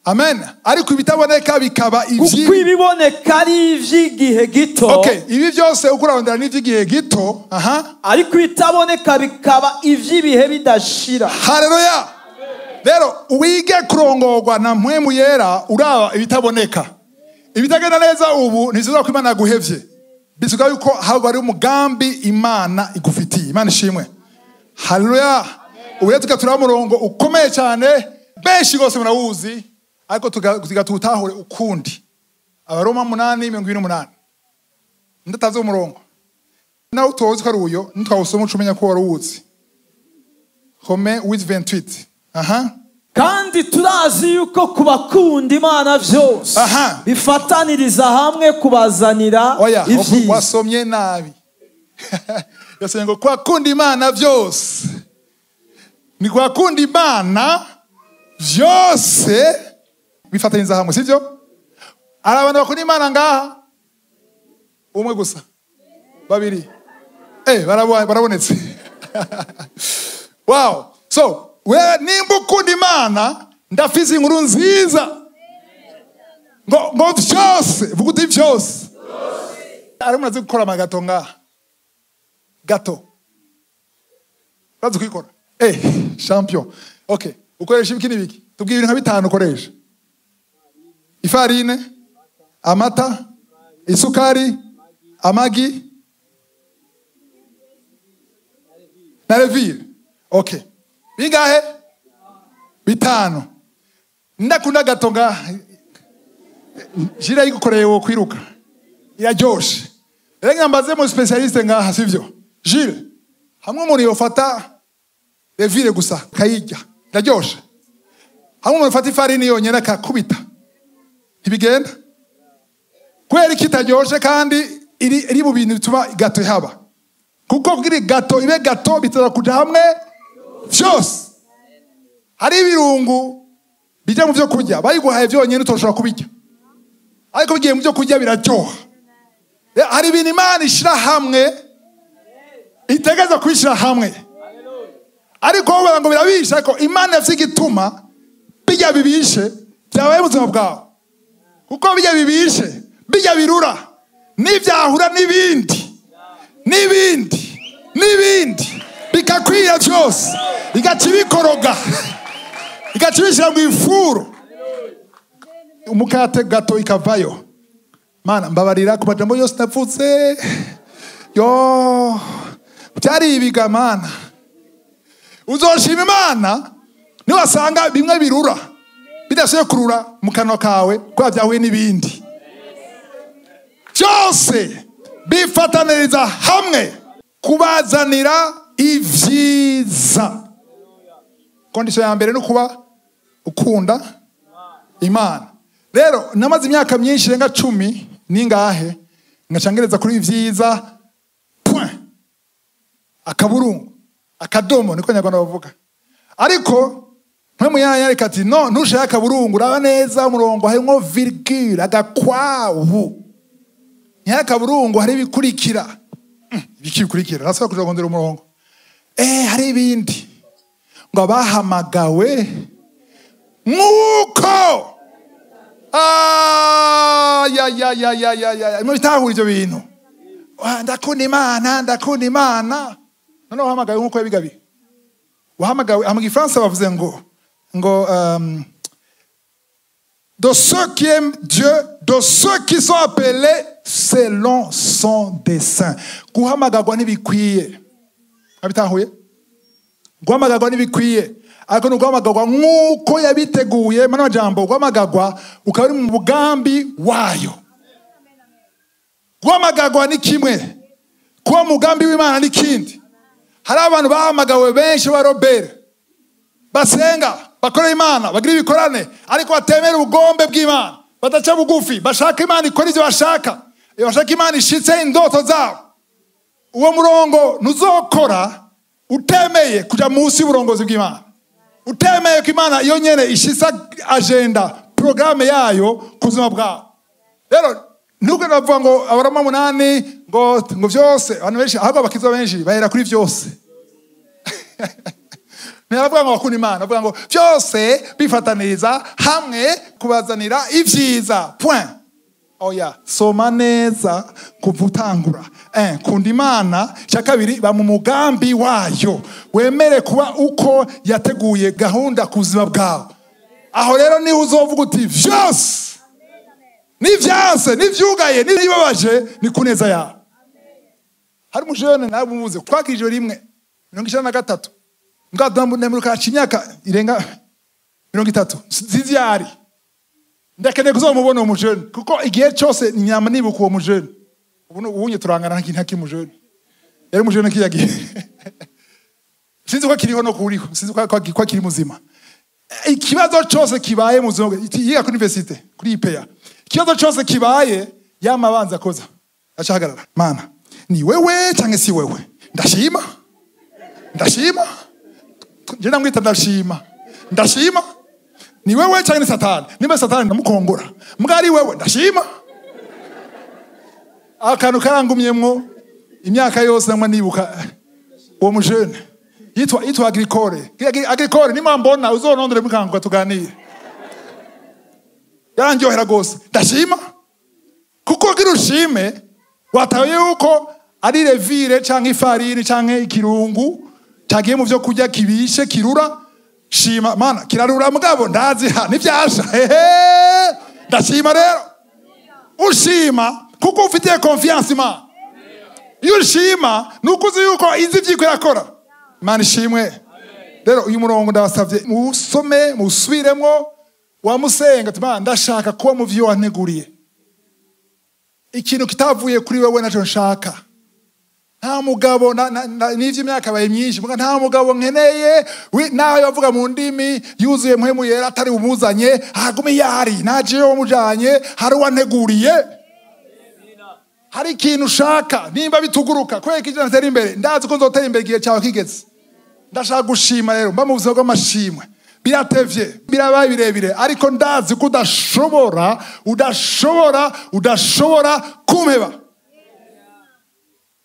Amen. Ariko ibitaboneka bikaba
kuko ibiboneka ari ivy'igihe gito.
Okay, ibi byose ukurarondera n'ivy'igihe gito.
Ariko ibitaboneka bikaba ivy'ibihe bidashira.
Haleluya. Rero wige kurongorwa na mpwemu yera uraba ibitaboneka. Ibitagenda neza ubu ntiziza ko Imana guhevye. Bisuga yuko haba ari umugambi Imana igufitiye. Imana ishimwe. Haleluya. Ubu tugatura murongo ukomeye cyane benshi gose murawuzi ariko tugatutahure ukundi. Abaroma 8:28 ndataze umurongo nawe utozi ko ari uyo ntitwawusoma ucumenya ko waruwuzi. Romains 8:28.
Kandi turazi yuko kubakunda Imana vyose bifataniriza hamwe kubazanira ivyiza.
Wasomye nabi. Yasomye ngo kubakunda Imana vyose. Ni kubakunda Imana vyose bifataniriza hamwe, sivyo? Arabana bakunda Imana ngaha umwe gusa, babiri, barabonetse. Wow. So we nimba ukunda Imana ndafise inkuru nziza ngo vyose vuga uti vyose. Ari munazi gukora amagato ngaha gato bazi kwikora champion. Okay, ukoresha ibiki n'ibiki? Tubwire nka bitanu ukoresha. Ifarine, amata, isukari, amagi na levire. Okay, bingahe? Bitanu. Ndakunda gato ngaha jira yigukoreye wo kwiruka iraryoshe. Rega mbaze mu specialiste ngaha, sivyo? Jile hamwe umuntu yofata levire gusa kayirya iraryoshe, hamwe umuntu yofata ifarini yonyene akakubita ntibigenda. Kweri kitaryoshe kandi iri mu bintu bituma gato ihaba, kuko kugira gato ibe gato bitara kuja hamwe vyose. Hari ibirungu bija mu byo kurya bayiguhaye vyonyene utoshobora kubirya, ariko bigiye mu byo kurya biraryoha. Hari ibintu Imana ishira hamwe itegeza kwishira hamwe, ariko wowe ngo birabisha, ariko Imana yafise igituma bijya bibishe byabaye ubuzima bwawe, kuko bijya bibishe bijya birura n'ivyahura n'ibindi bikakwira vyose, igacibikoroga igacibishira mu ifuru, umukate gato ikavayo. Mana mbabarira ku majambo yose navuze, yo byari ibiga Mana. Uzoshima Imana niwasanga bimwe birura bidashoboye kurura mu kanwa kawe kwa byahuye n'ibindi byose bifataniriza hamwe kubazanira ivyiza. Kondisho ya mbere no kuba ukunda Imana. Rero namaze imyaka myinshi renga 10 ningahe ngacangereza kuri ivyiza point akaburungu akadomo niko nyarwanda bavuga, ariko mwe muyanya reka ati no ntushaka akaburungu uraba neza umurongo harimo virgule agakwabu nyakaburungu hari bikurikira bikikurikira nasaba kuja kondera umurongo hari ibindi ngo bahamagawe nkuko bitahura ibyo bintu. Ndakunda Imana noneho uhamagawe nkuko yabigabiye. Uhamagawe mu Gifaransa bavuze ngo de ceux qui aiment Dieu, de ceux qui sont appelés selon son dessein. Guhamagagwa ntibikwiye. Abitahuye? Guhamagagwa ntibikwiye. Ariko nuguhamagagwa nkuko yabiteguye, mana majambo guhamagagwa ukaba uri mu bugambi wayo. Guhamagagwa ni kimwe, kuba mugambi w'Imana ni kindi. Hari abantu bahamagawe benshi ba Robert basenga bakora Imana bagira ibikorane, ariko batemera ubugombe bw'Imana, badaca bugufi, bashaka Imana ikora ivyo bashaka, bashaka Imana ishitse indoto zabo. Uwo murongo ntuzokora utemeye kuja munsi y'uburongozi bw'Imana, utemeye ko Imana iyo nyene ishisa agenda programme yayo kuzima bwawe. Rero nuko navuga ngo Abaroma 8 ngo vyose abantu benshi ahubwo abakiza benshi bahera kuri vyose. Naravuga ngo bakunda Imana, bavuga ngo vyose bifataniriza hamwe kubazanira ivyiza. Point. Oya, soma neza kuvutangura. Kunda Imana, cya kabiri ba mu mugambi wayo. Wemere kuba uko yateguye gahunda kuzima bwawe. Aho rero ni uzovuga uti vyose ni vyase ni vyugaye ni bibabaje ni kuneza yawe. Hari mujene nabuvuze twakije rimwe 93 ngadamu nemuruka chinyaka irenga 30 sinzi yari ndakeneye kuzomubona umujene kuko igihe cyose nyama nibuka uwo mujene ubunye turangana nta kimujene yari umujene kiyagiye sinzi ko kiriho no kuriho sinzi ko kiri muzima ikibazo cyose kibaye muzima yiga kuri university kuri IPEA ikibazo cyose kibaye yamabanza koza acahagarara mana ni wewe cyangwa si wewe ndashima je namwita ndashima ni wewe cyangwa ni satani niba satani ndamukongora mbwari wewe ndashima akantu karangumyemwo imyaka yose namwe nibuka uwo mujene yitwa agricole ni mambona uzonondere mukanguka tuganire yarangyohera gose ndashima kuko kirushime wataye yuko ari revire canke ifarini canke ikirungu tagiye mu byo kurya kibishe kirura shima mana kirarura mugabo ndazi ha nivyasha ndashima rero ushima kuko ufitiye confiance ma yushima nukuzi yuko izi vyiko yakora mana ishimwe rero uyu murongo ndabasavye musome musubiremwo wamusenga tima ndashaka kuba mu vyo wanteguriye ikintu kitavuye kuri wewe naco nshaka nta mugabo n'ivyo imyaka baye myinshi muga nta mugabo nkeneye naho yavuga mu ndimi yuzuye mpwemu yera atari umuzanye hagume yari naje wo mujanye hari wanteguriye hari ikintu ushaka nimba bituguruka kweka ijana ntera imbere ndazi ko nzotera imbere igihe cyawe kigeze ndashaka gushima rero mba mu buzima bw'amashimwe biratevye birabaye birebire ariko ndazi ko udashobora kumpeba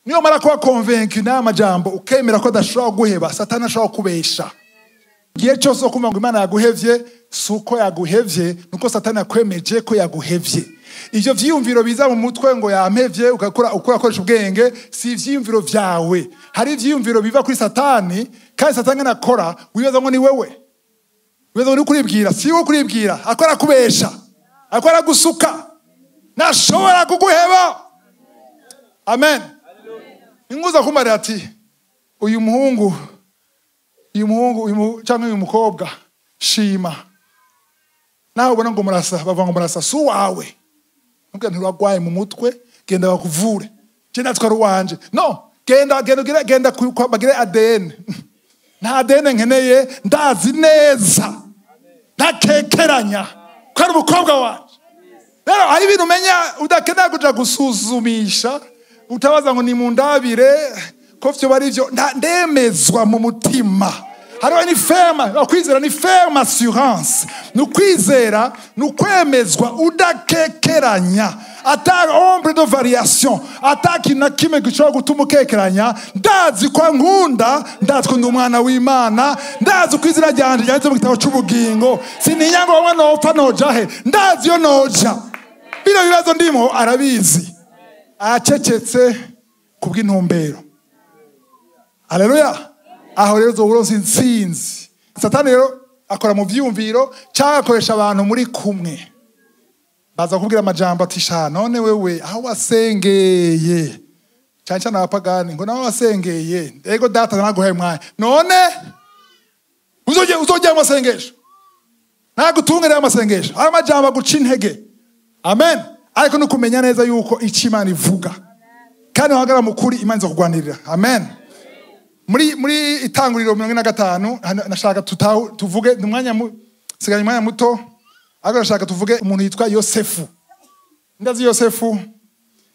niyo mara kuba convaincu n'amajambo ukemera ko adashobora guheba satani ashobora kubesha igihe cyose ukumva ngo Imana yaguhevye suko yaguhevye nuko satani yakwemeje ko yaguhevye ivyo vyiyumviro biza mu mutwe ngo yampevye ukoresha ubwenge si ivyiyumviro vyawe hari ivyiyumviro biva kuri satani kandi satani nakora wibaza ngo ni wewe wibaza ngo ni kuribwira si wo kuribwira akora kubesha akora gusuka nashobora kuguheba amen inguza kumara ati uyu muhungu cyangwa uyu mukobwa shima nawe ubona ngo murasa bava ngo murasa su wawe nubwo nturagwaye mu mutwe genda bakuvure je natwa ruwanje no genda bagire ADN nta ADN nkeneye ndazi neza ntakekeranya ko ari umukobwa wanje rero hari ibintu umenya udakeneye kuja gusuzumisha utabaza ngo ni mundabire ko vyo bari vyo ndemezwa mu mutima hariho ni ferme kwizera ni ferme assurance nukwizera nukwemezwa udakekeranya ata ombre de variation ataki na kimwe gico gutuma ukekeranya ndazi ko nkunda ndazi ko ndi umwana w'Imana ndazi ko izina ryanje ryanditse mu gitabo c'ubugingo sininya ngo bamwe nopfa nojahe ndazi yo noja bino bibazo ndimo arabizi acecetse kubw'intumbero haleluya aho rero zoburonse intsinzi satani rero akora mu vyumviro cyangwa akoresha abantu muri kumwe baza kubwira amajambo ati sha none wewe aho wasengeye cyane n'abapagani ngo naho wasengeye ego data naguhaye mwanya none uzojya mu masengesho nagutungerera amasengesho hari amajambo aguca intege amen ariko nukumenya neza yuko Imana ivuga kandi wahagara mukuri Imana izo kugwanirira amen muri itanguriro 45 nashaka tuvuge umwanya siganye umwanya muto ariko nashaka tuvuge umuntu yitwa Yosefu ndazi Yosefu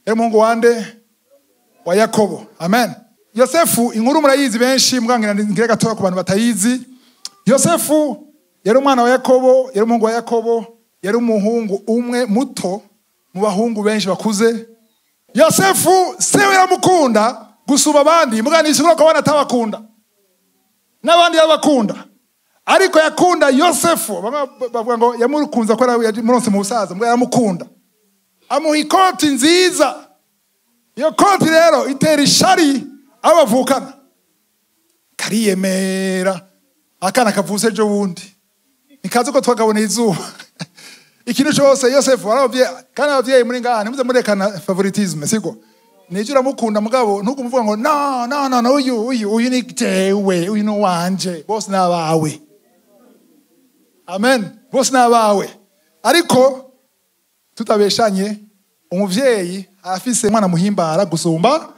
yari umuhungu wande wa Yakobo amen Yosefu inkuru murayizi benshi mwangira ngire gatoya ku bantu batayizi Yosefu yari umwana wa Yakobo yari umuhungu wa Yakobo yari umuhungu umwe muto mu bahungu benshi bakuze Yosefu sewe yaramukunda gusuba abandi muganishira ko bana tabakunda nabandi yabakunda ariko yakunda Yosefu bavuga ngo yamukunza ko muronse mu busaza mbwa yaramukunda amuha ikoti nziza iyo koti rero itera ishari abavukana kariyemera akana kavuse ejo bundi nikaze ko twagabona izuba ikintu cyose Yosefu arabye kandi abavyeyi muri ngaha nimuze murekana favoritisme siko nije uramukunda mugabo ntukumuvuga ngo no uyu ni jewe uyu no wanje bose nabawe amen bose nabawe ariko tutabeshanye umuvyeyi afise umwana muhimbara gusumba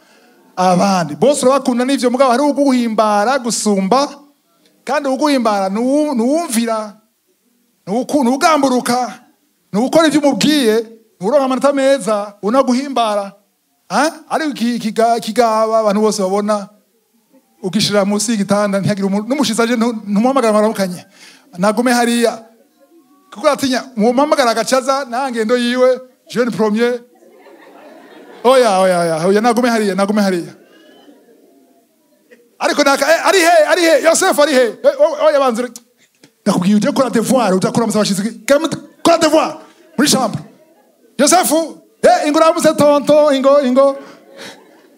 abandi bose urabakunda n'ivyo mugabo hari uguhimbara gusumba kandi uguhimbara nuwumvira nugamburuka nukora ivyo umubwiye nuronka amanota meza unaguhimbara ari kigaba abantu bose babona ukishira munsi y'igitanda ntihagire n'umushizaje ntumuhamagara maramukanye nagume hariya kuko atinya muhamagara agacaza nangendo yiwe jeune premier oya nagume hariya ariko ari he Yosef ari he oya banzure nakubwiye uje kora devoir utakora musabashizi kora devoir muri chambre Yosef ingura muse tonto ingo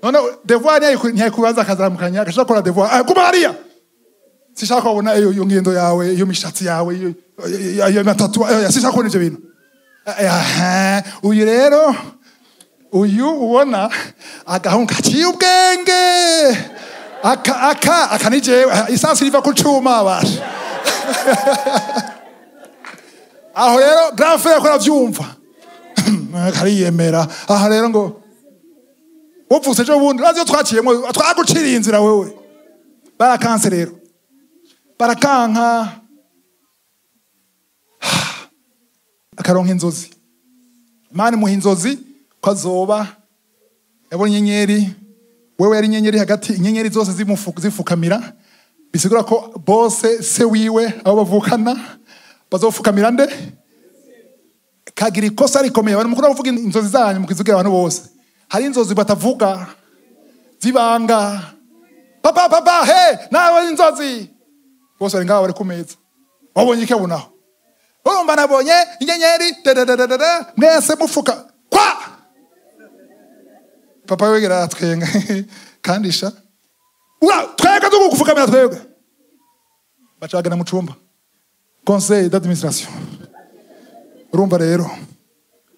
none devoir ntiyikubaza akazaramukanya agashaka kora devoir kuba hariya sishaka kubona iyo ngendo yawe iyo mishatsi yawe iyo matatu sishaka kubona ivyo bintu uyu rero uyu ubona agahunga kaciye ubwenge akanije isasi riva ku cuma basha aho rero grand frère ko aravyumva kariyemera aha rero ngo upfuse ejo bundi urazi twaciyemo twaguciriye inzira wewe barakanse rero barakanka akaronka inzozi Imana imuha inzozi ko azoba yabonye inyenyeri wewe yari inyenyeri hagati inyenyeri zose zifukamira bisigura ko bose se wiwe abo bavukana bazofukamira nde kagira ikosa rikomeye bari mukuru bavuga inzozi zanyu mukizugira abantu bose hari inzozi batavuga zibanga papa nawe inzozi bose bari ngaho bari kumeza wabonye iki abunaho urumva nabonye inyenyeri mwese mufuka kwa papa wegera atwenga kandisha twega tugufukamira twega bacagana mu cumba conseil d'administration urumva rero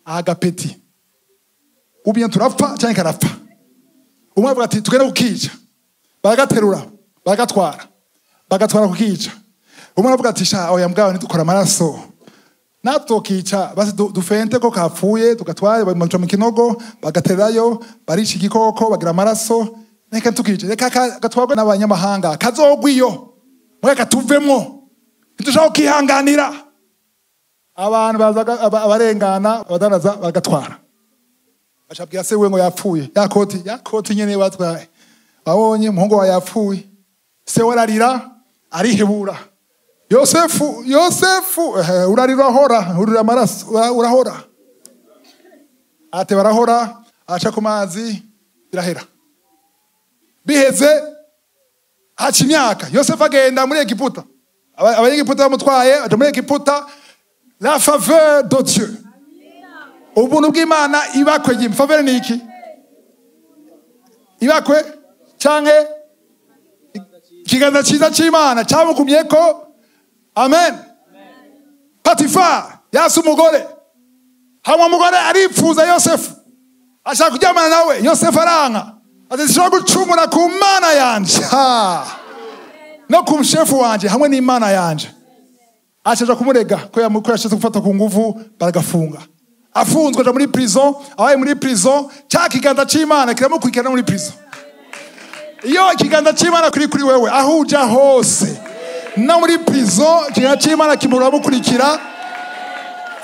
agapeti ubien turapfa cyane karapfa umwe avuga ati tugenda kukica bagaterura bagatwara kukica umwe avuga ati sha oya mbwawe nidukora amaraso natokica basi dufente ko kapfuye tugatware bamuca mu kinogo bagatererayo barica igikoko bagira amaraso reka tukica reka gatwarwa n'abanyamahanga kazogwiyo mweka tuvemo ntidushaka kihanganira abantu bazaga abarengana abadanaza bagatwara bacabwiye se we ngo yapfuye yakoti nyene batwaye babonye umuhungu wa yapfuye se wararira arihebura Yosefu urarira hora urira amaraso urahora ate barahora aca ku mazi birahera biheze haca imyaka Yosefu agenda muri Egiputa abanyegiputa bamutwaye aja muri Egiputa la faveur de Dieu ubuntu bw'Imana ibakwe faveur ni iki ibakwe canke ikiganza ciza c'Imana camukumyeko amen Potifar yasi umugore hamwe umugore aripfuza Yosefu ashaka kuryamana nawe Yosefu aranka ati sinshobora gucumura ku Mana yanje no ku mshefu wanje hamwe n'Imana yanje acaja kumurega ko yashatse gufata ku nguvu baragafunga afunzwe aja muri prison abaye muri prison cya kiganza c'Imana kiramukurikirana muri prison iyo ikiganza c'Imana kuri wewe aho uja hose na muri prison kiganza c'Imana kimuramukurikira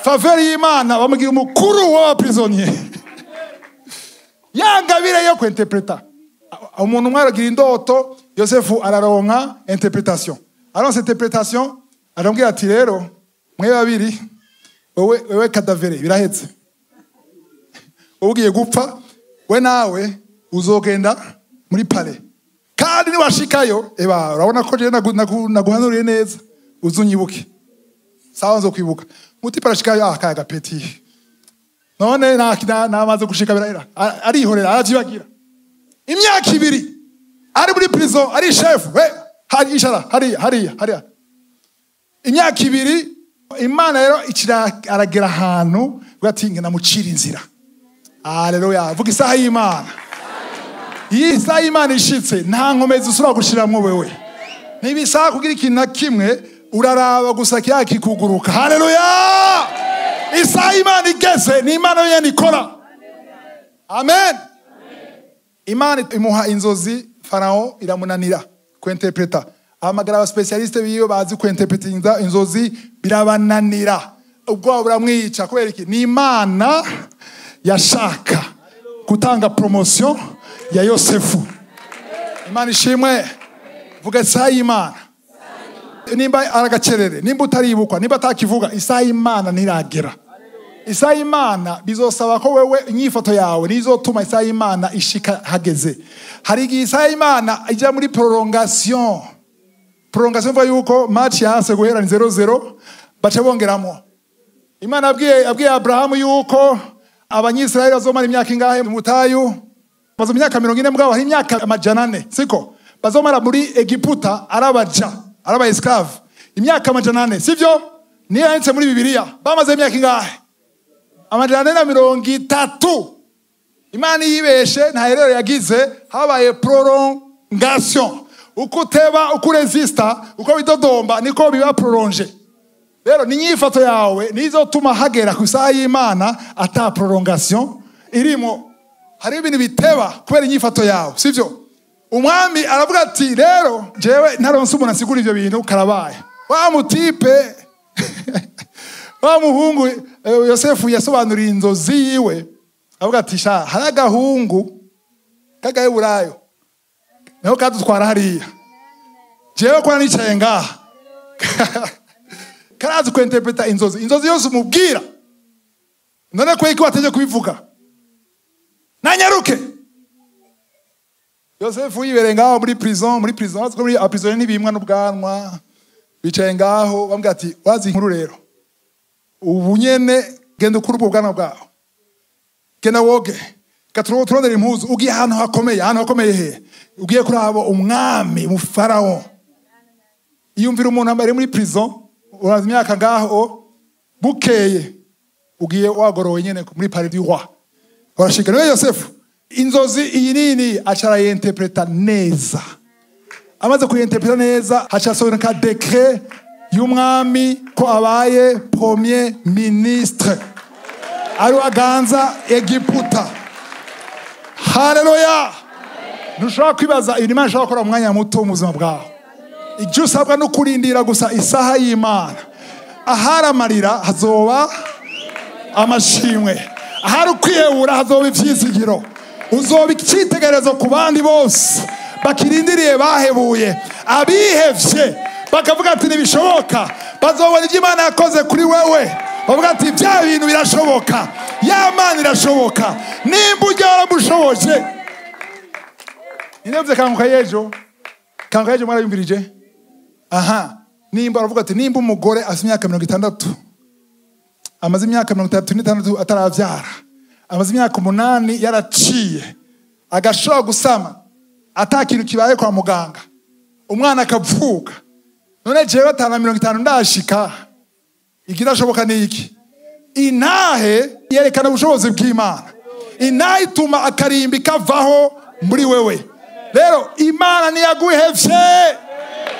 faveur y'Imana bamugira umukuru wa prisonnier yangabire yo kwinterpreta umuntu mwaragira indoto Yosefu araronka interpretation alors cette interpretation arambwira ati rero mwe babiri wewe kadavere birahetse ugiye gupfa we nawe uzogenda muri pale kandi niwashikayo urabona ko je naguhanuriye neza uzunyibuke sawa nzo kwibuka muti parashikayo akaya gapeti none namaze gushika birahera arihorera arajibagira imyaka 2 ari muri prison ari chef hari ishara hariya imyaka 2 Imana rero aragera ahantu ugatinga namucira inzira haleluya vuga isaha y'Imana isaha y'Imana ishitse nta nkomezi usura gushiramwo wewe nibisaba kugira ikintu na kimwe uraraba gusa kikuguruka. Haleluya. Isaha Imana igeze ni Imana yonyine ikora. Amen. Imana imuha inzozi, Farao iramunanira kuinterpreta. Ahamagara abaspecialiste biyo bazi kuinterpretinga inzozi, birabananira. Ubwo buramwica kubera iki? Ni Imana yashaka gutanga promotion ya Yosefu. Imana ishimwe. Vuga isaha y'Imana. Nimba aragacerere, nimba utaribukwa, nimba atakivuga, isaha y'Imana niragera. Isaha y'Imana bizosaba ko wewe inyifato yawe nizotuma isaha y'Imana ishika hageze. Hari igihe isaha y'Imana ijya muri prolongation. Prolongation mva yuko match yahase guhera ni 0-0 baca bongeramo. Imana abwiye Abrahamu yuko abanyisraeli bazomara imyaka ingahe mu butayu? Bazo imyaka 40 mbwa hari imyaka 400, siko? Bazomara muri Egiputa araba esclave imyaka 400, sivyo? Niyo yanditse muri Bibiliya. Bamaze imyaka ingahe? 430. Imana yibeshe nta erero yagize, habaye prolongation. Uko uteba, uko resista, uko bidodomba niko biba prolonge. Rero ni nyifato yawe nizotuma hagera ku isaha y'Imana ata prolongation irimo. Hari ibintu biteba kubera inyifato yawe, sivyo? Umwami aravuga ati rero jewe ntaronse umuntu asigura ivyo bintu karabaye. Wa mutipe wa muhungu Yosefu yasobanuriye inzozi yiwe. Avuga ati sha hari agahungu k'agaheburayo naho kadutwara hariya. Jewe kwa nicaye ngaha karazi kuinterpreta inzozi yose umubwira. None ko iki wateje kubivuga? Nanyaruke. Yosefu yibere ngaho muri prison aziko muri prison nibimwa n'ubwanwa. Bicaye ngaho bambwira ati wazi inkuru rero. Ubu nyene genda ukuri ubwanwa bwaho. Genda woge. Turondera impuzu ugiye ahantu hakomeye he? Ugiye kuri abo umwami mu Farao. Iyumvira umuntu ambare muri prison uraza imyaka ngaho bukeye ugiye wagorowe nyene muri palais du roi. Urashika rero Yosefu inzozi iyi nini acara yinterpreta neza. Amaze kuyinterpreta neza hacasohoka decret y'umwami ko abaye premier ministre. Ari aganza Egiputa. Haleluya. Ntushobora kwibaza Imana ishobora gukora umwanya muto mu buzima bwawe. Icyo usabwa no kurindira gusa isaha y'Imana. Ahari amarira hazoba amashimwe. Ahari ukwiyebura hazoba ivyizigiro. Uzoba icyitegererezo ku bandi bose bakirindiriye bahebuye. Abihevye bakavuga ati ntibishoboka, bazobona ibyo Imana yakoze kuri wewe. Bavuga ati bya bintu birashoboka, ya Mana irashoboka, nimba ujya waramushoboje. Ninevye kanguka yejo mwarayumvirije. Aha, nimba aravuga ati nimba umugore afite imyaka 60 amaze imyaka 36 ataravyara, amaze imyaka 8 yaraciye agashobora gusama atakintu kibaye kwa muganga, umwana akavuka, none jewe 50 ndashika, ikidashoboka ni iki? Intahe yerekana ubushobozi bw'Imana. Intahe ituma akarimbi kavaho muri wewe. Rero Imana niyaguhevye.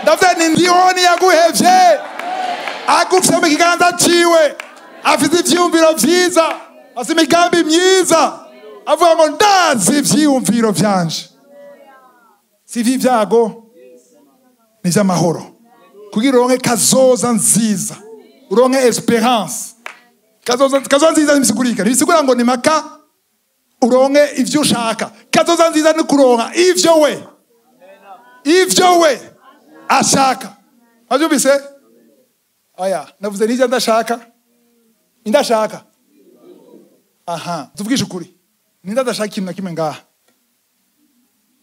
Ndavuga ndiho niyaguhevye. Agufye mu kiganza ciwe. Afite ivyumviro vyiza, afite imigambi myiza. Avuga ngo ndazi ivyumviro vyanje. Si vyago ni vy'amahoro. Kugira uronke kazoza nziza, uronke esperance. Kazoza nziza nibisigurika. Nibisigura ngo ni maka uronke ivyo ushaka. Kazoza nziza ni kuronka ivyo we ashaka. Avyumvise? Aya, navuze nija ndashaka. Indashaka. Aha, tuvugisha ukuri. Ninda adashaka ikintu na kimwe ngaha.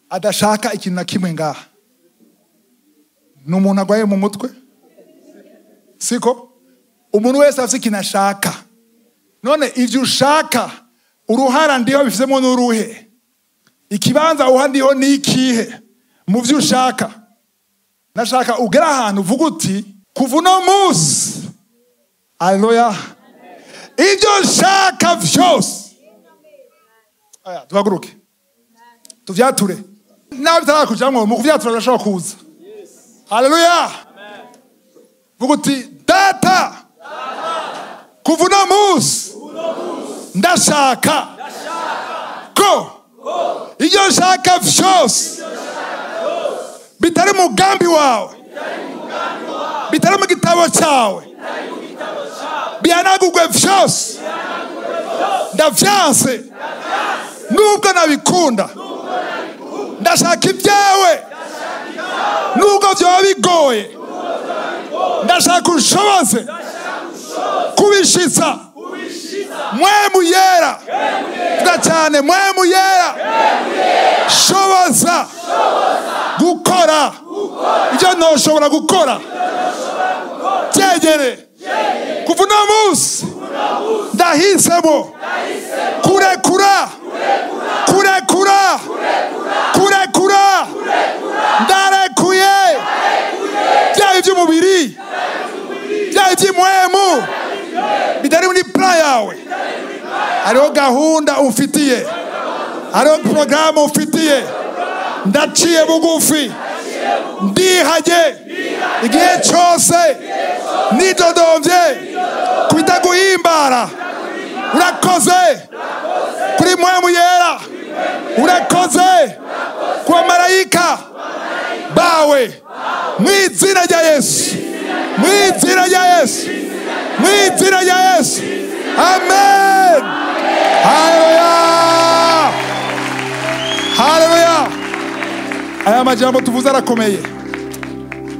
Adashaka ikintu na kimwe ngaha. N'umuntu agwaye mu mutwe. Siko? Umuntu wese afite ikintu ashaka. None ivyo ushaka uruhara ndiho bifisemo n'uruhe? Ikibanza uhandiho ni ikihe mu vyo ushaka? Nashaka ugera ahantu uvuga uti kuva uno munsi, haleluya, ivyo ushaka vyose. Aya, tuhaguruke tuvyature. Nawe bitarakujamwo mu kuvyatura birashobora kuza. Haleluya. vuga uti data kuva uno munsi ndashaka ko ibyo nshaka vyose bitari mugambi wawe bitari mu gitabo cyawe bihanagurwe vyose ndavyanse nubwo nabikunda ndashaka ibyawe nubwo vyoba bigoye ndashaka ushoboze kubishitsa mwemu yera vuga cyane mwemu yera shoboza gukora ibyo ntoshobora gukora byegere kuva uno munsi ndahisemo kurekura ndarekuye byaba iby'umubiri byaba iby'imwemu bitari muri plan yawe hariho gahunda umfitiye hariho porogaramu umfitiye ndaciye bugufi ndihage igihe cyose nidodomvye kubita guhimbara urakoze kuri mwemu yera urakoze ku bamarayika bawe mu izina rya Yesu mu izina rya Yesu mu izina rya Yesu amen haleluya haleluya aya majambo tuvuze arakomeye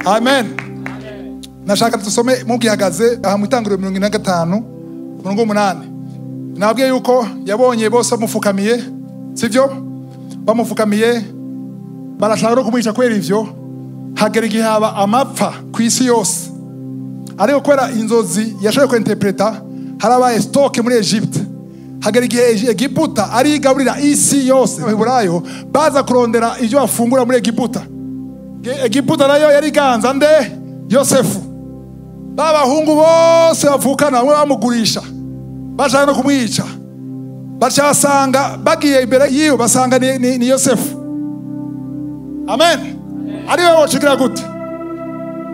amen nashaka tusome mugihagaze aha mu itangiriro 45 murongo 8 nabwiye yuko yabonye bose bamufukamiye sivyo bamufukamiye barashaka kumwica kwera ivyo hagera igihe haba amapfa ku isi yose ariko kwera inzozi yashoboye kwinterpreta harabaye stock muri Egypte hagera igihe Egiputa ari igaburira isi yose abiburayo baza kurondera ivyo bafungura muri Egiputa Egiputa nayo yari ganza nde Yosefu babahungu bose bavukana bamwe bamugurisha bashaka no kumwica bacha basanga bagiye imbere yiwe basanga ni Yosefu amen ariwe wochikira gute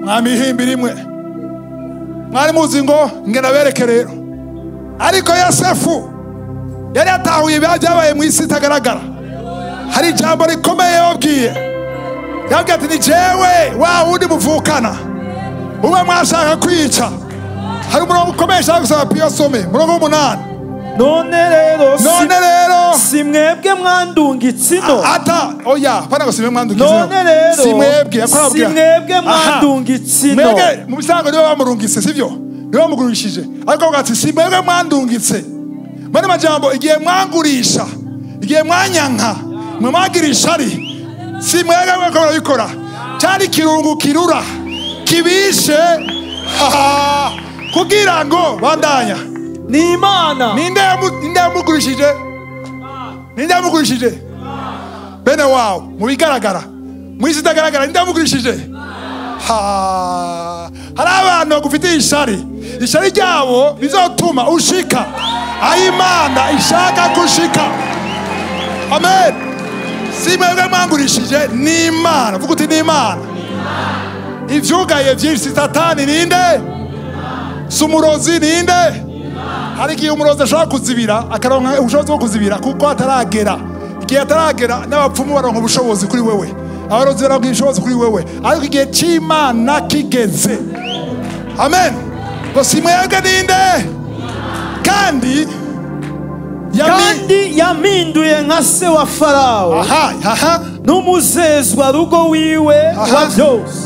mwami himbi rimwe mwari muzi ngo ngena bereke rero ariko Yosefu yari atahuye byabaye mu isi itagaragara hari jambo rikomeye yabwiye yabwiye ati ni jewe wa wundi muvukana uba mwashaka kwica hari umurongo ukomeye shaka gusaba piyo some murongo 8
none rero simwebwe mwandungitsino
ata oya pana simwe mwandungitsino
none rero
simwebwe yakwabwira
simwebwe mwandungitsino
mwebwe mu bisango niwe bamurungitse sivyo niwe bamugurishije ariko ugati simwebwe mwandungitse bane majambo igihe mwangurisha igihe mwanyanka mwe magirisha ari simwebwe mwakora bikora cyari kirungu kirura kibishe kugira ngo bandanya
ni Imana
ninde yamugurishije ninde yamugurishije bene wao mu bigaragara mu isi itagaragara ninde yamugurishije hari abantu bagufitiye ishari ryabo bizotuma ushika aho Imana ishaka kushika amen simwebwe mwangurishije ni Imana vuga uti ni Imana ivyugaye vyinshi satani ninde sumurozi ninde hari igihe umurozi ashobora kuzibira akaronka ubushobozi bwo kuzibira kuko ataragera igihe ataragera n'abapfumu baronka ubushobozi kuri wewe abarozi baronka ubushobozi kuri wewe ariko igihe c'Imana kigeze amen ngo simwebwe ninde kandi
yaminduye nka se wa Farawo n'umuzezwa rugo wiwe wa byose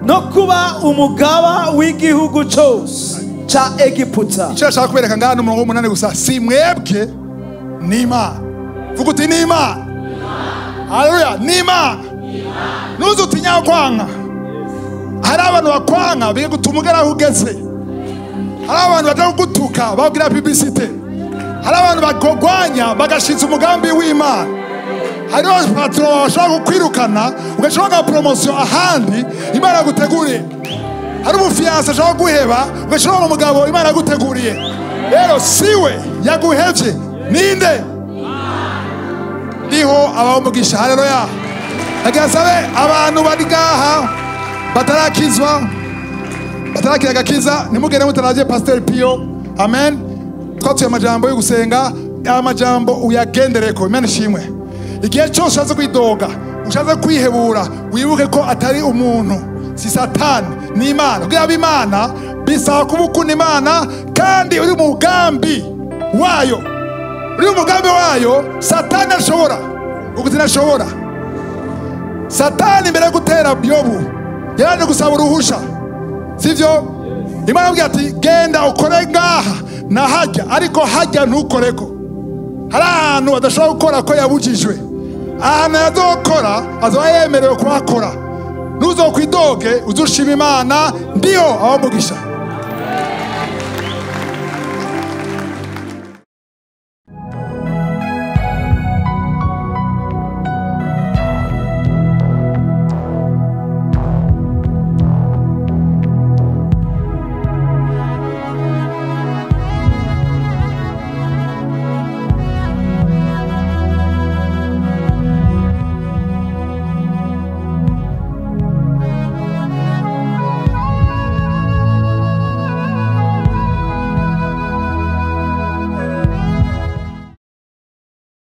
no kuba umugaba w'igihugu cyose cha Egiputa
icyo ashaka kubereka ngana umurongo 8 gusa simwebwe ni Imana vuga uti ni Imana haleluya ni Imana nuzo utinya kwanga hari abantu bakwanga biye gutumugara ugeze hari abantu baje gutuka babwira publicité hari abantu bagogwanya bagashitsa umugambi w'Imana hari patron bashaka kwirukana ugashaka promotion ahandi Imana guteguriye hari umufiansa ashaka guheba ugashaka umugabo Imana guteguriye rero siwe yaguhevye ninde ndiho abamugisha haleluya agasabe abantu bari gaha batarakizwa batarakira agakiza nimugende mutaraje Pastor Pio. Amen. Twatuye amajambo yo gusenga, amajambo uyagendereko. Imana ishimwe. Igihe cyose ushaze kwidoga, ushaze kwihebura, wibuke ko atari umuntu, si Satani, ni Imana. Kugira Imana bisaba kuba ukunda Imana kandi uri mu mugambi wayo. Uri mu mugambi wayo, Satani ashobora ukutina ashobora. Satani mbere yo gutera Yobu yaraje gusaba uruhusha, sivyo? Imana yabwiye ati genda ukore ngaha na hajya, ariko hajya ntukoreko. Hari ahantu adashobora gukora ko yabujijwe, ahantu yazokora azoba yemerewe kuhakora. Ntuzokwidoge, uzushima Imana, ndiyo abamugisha.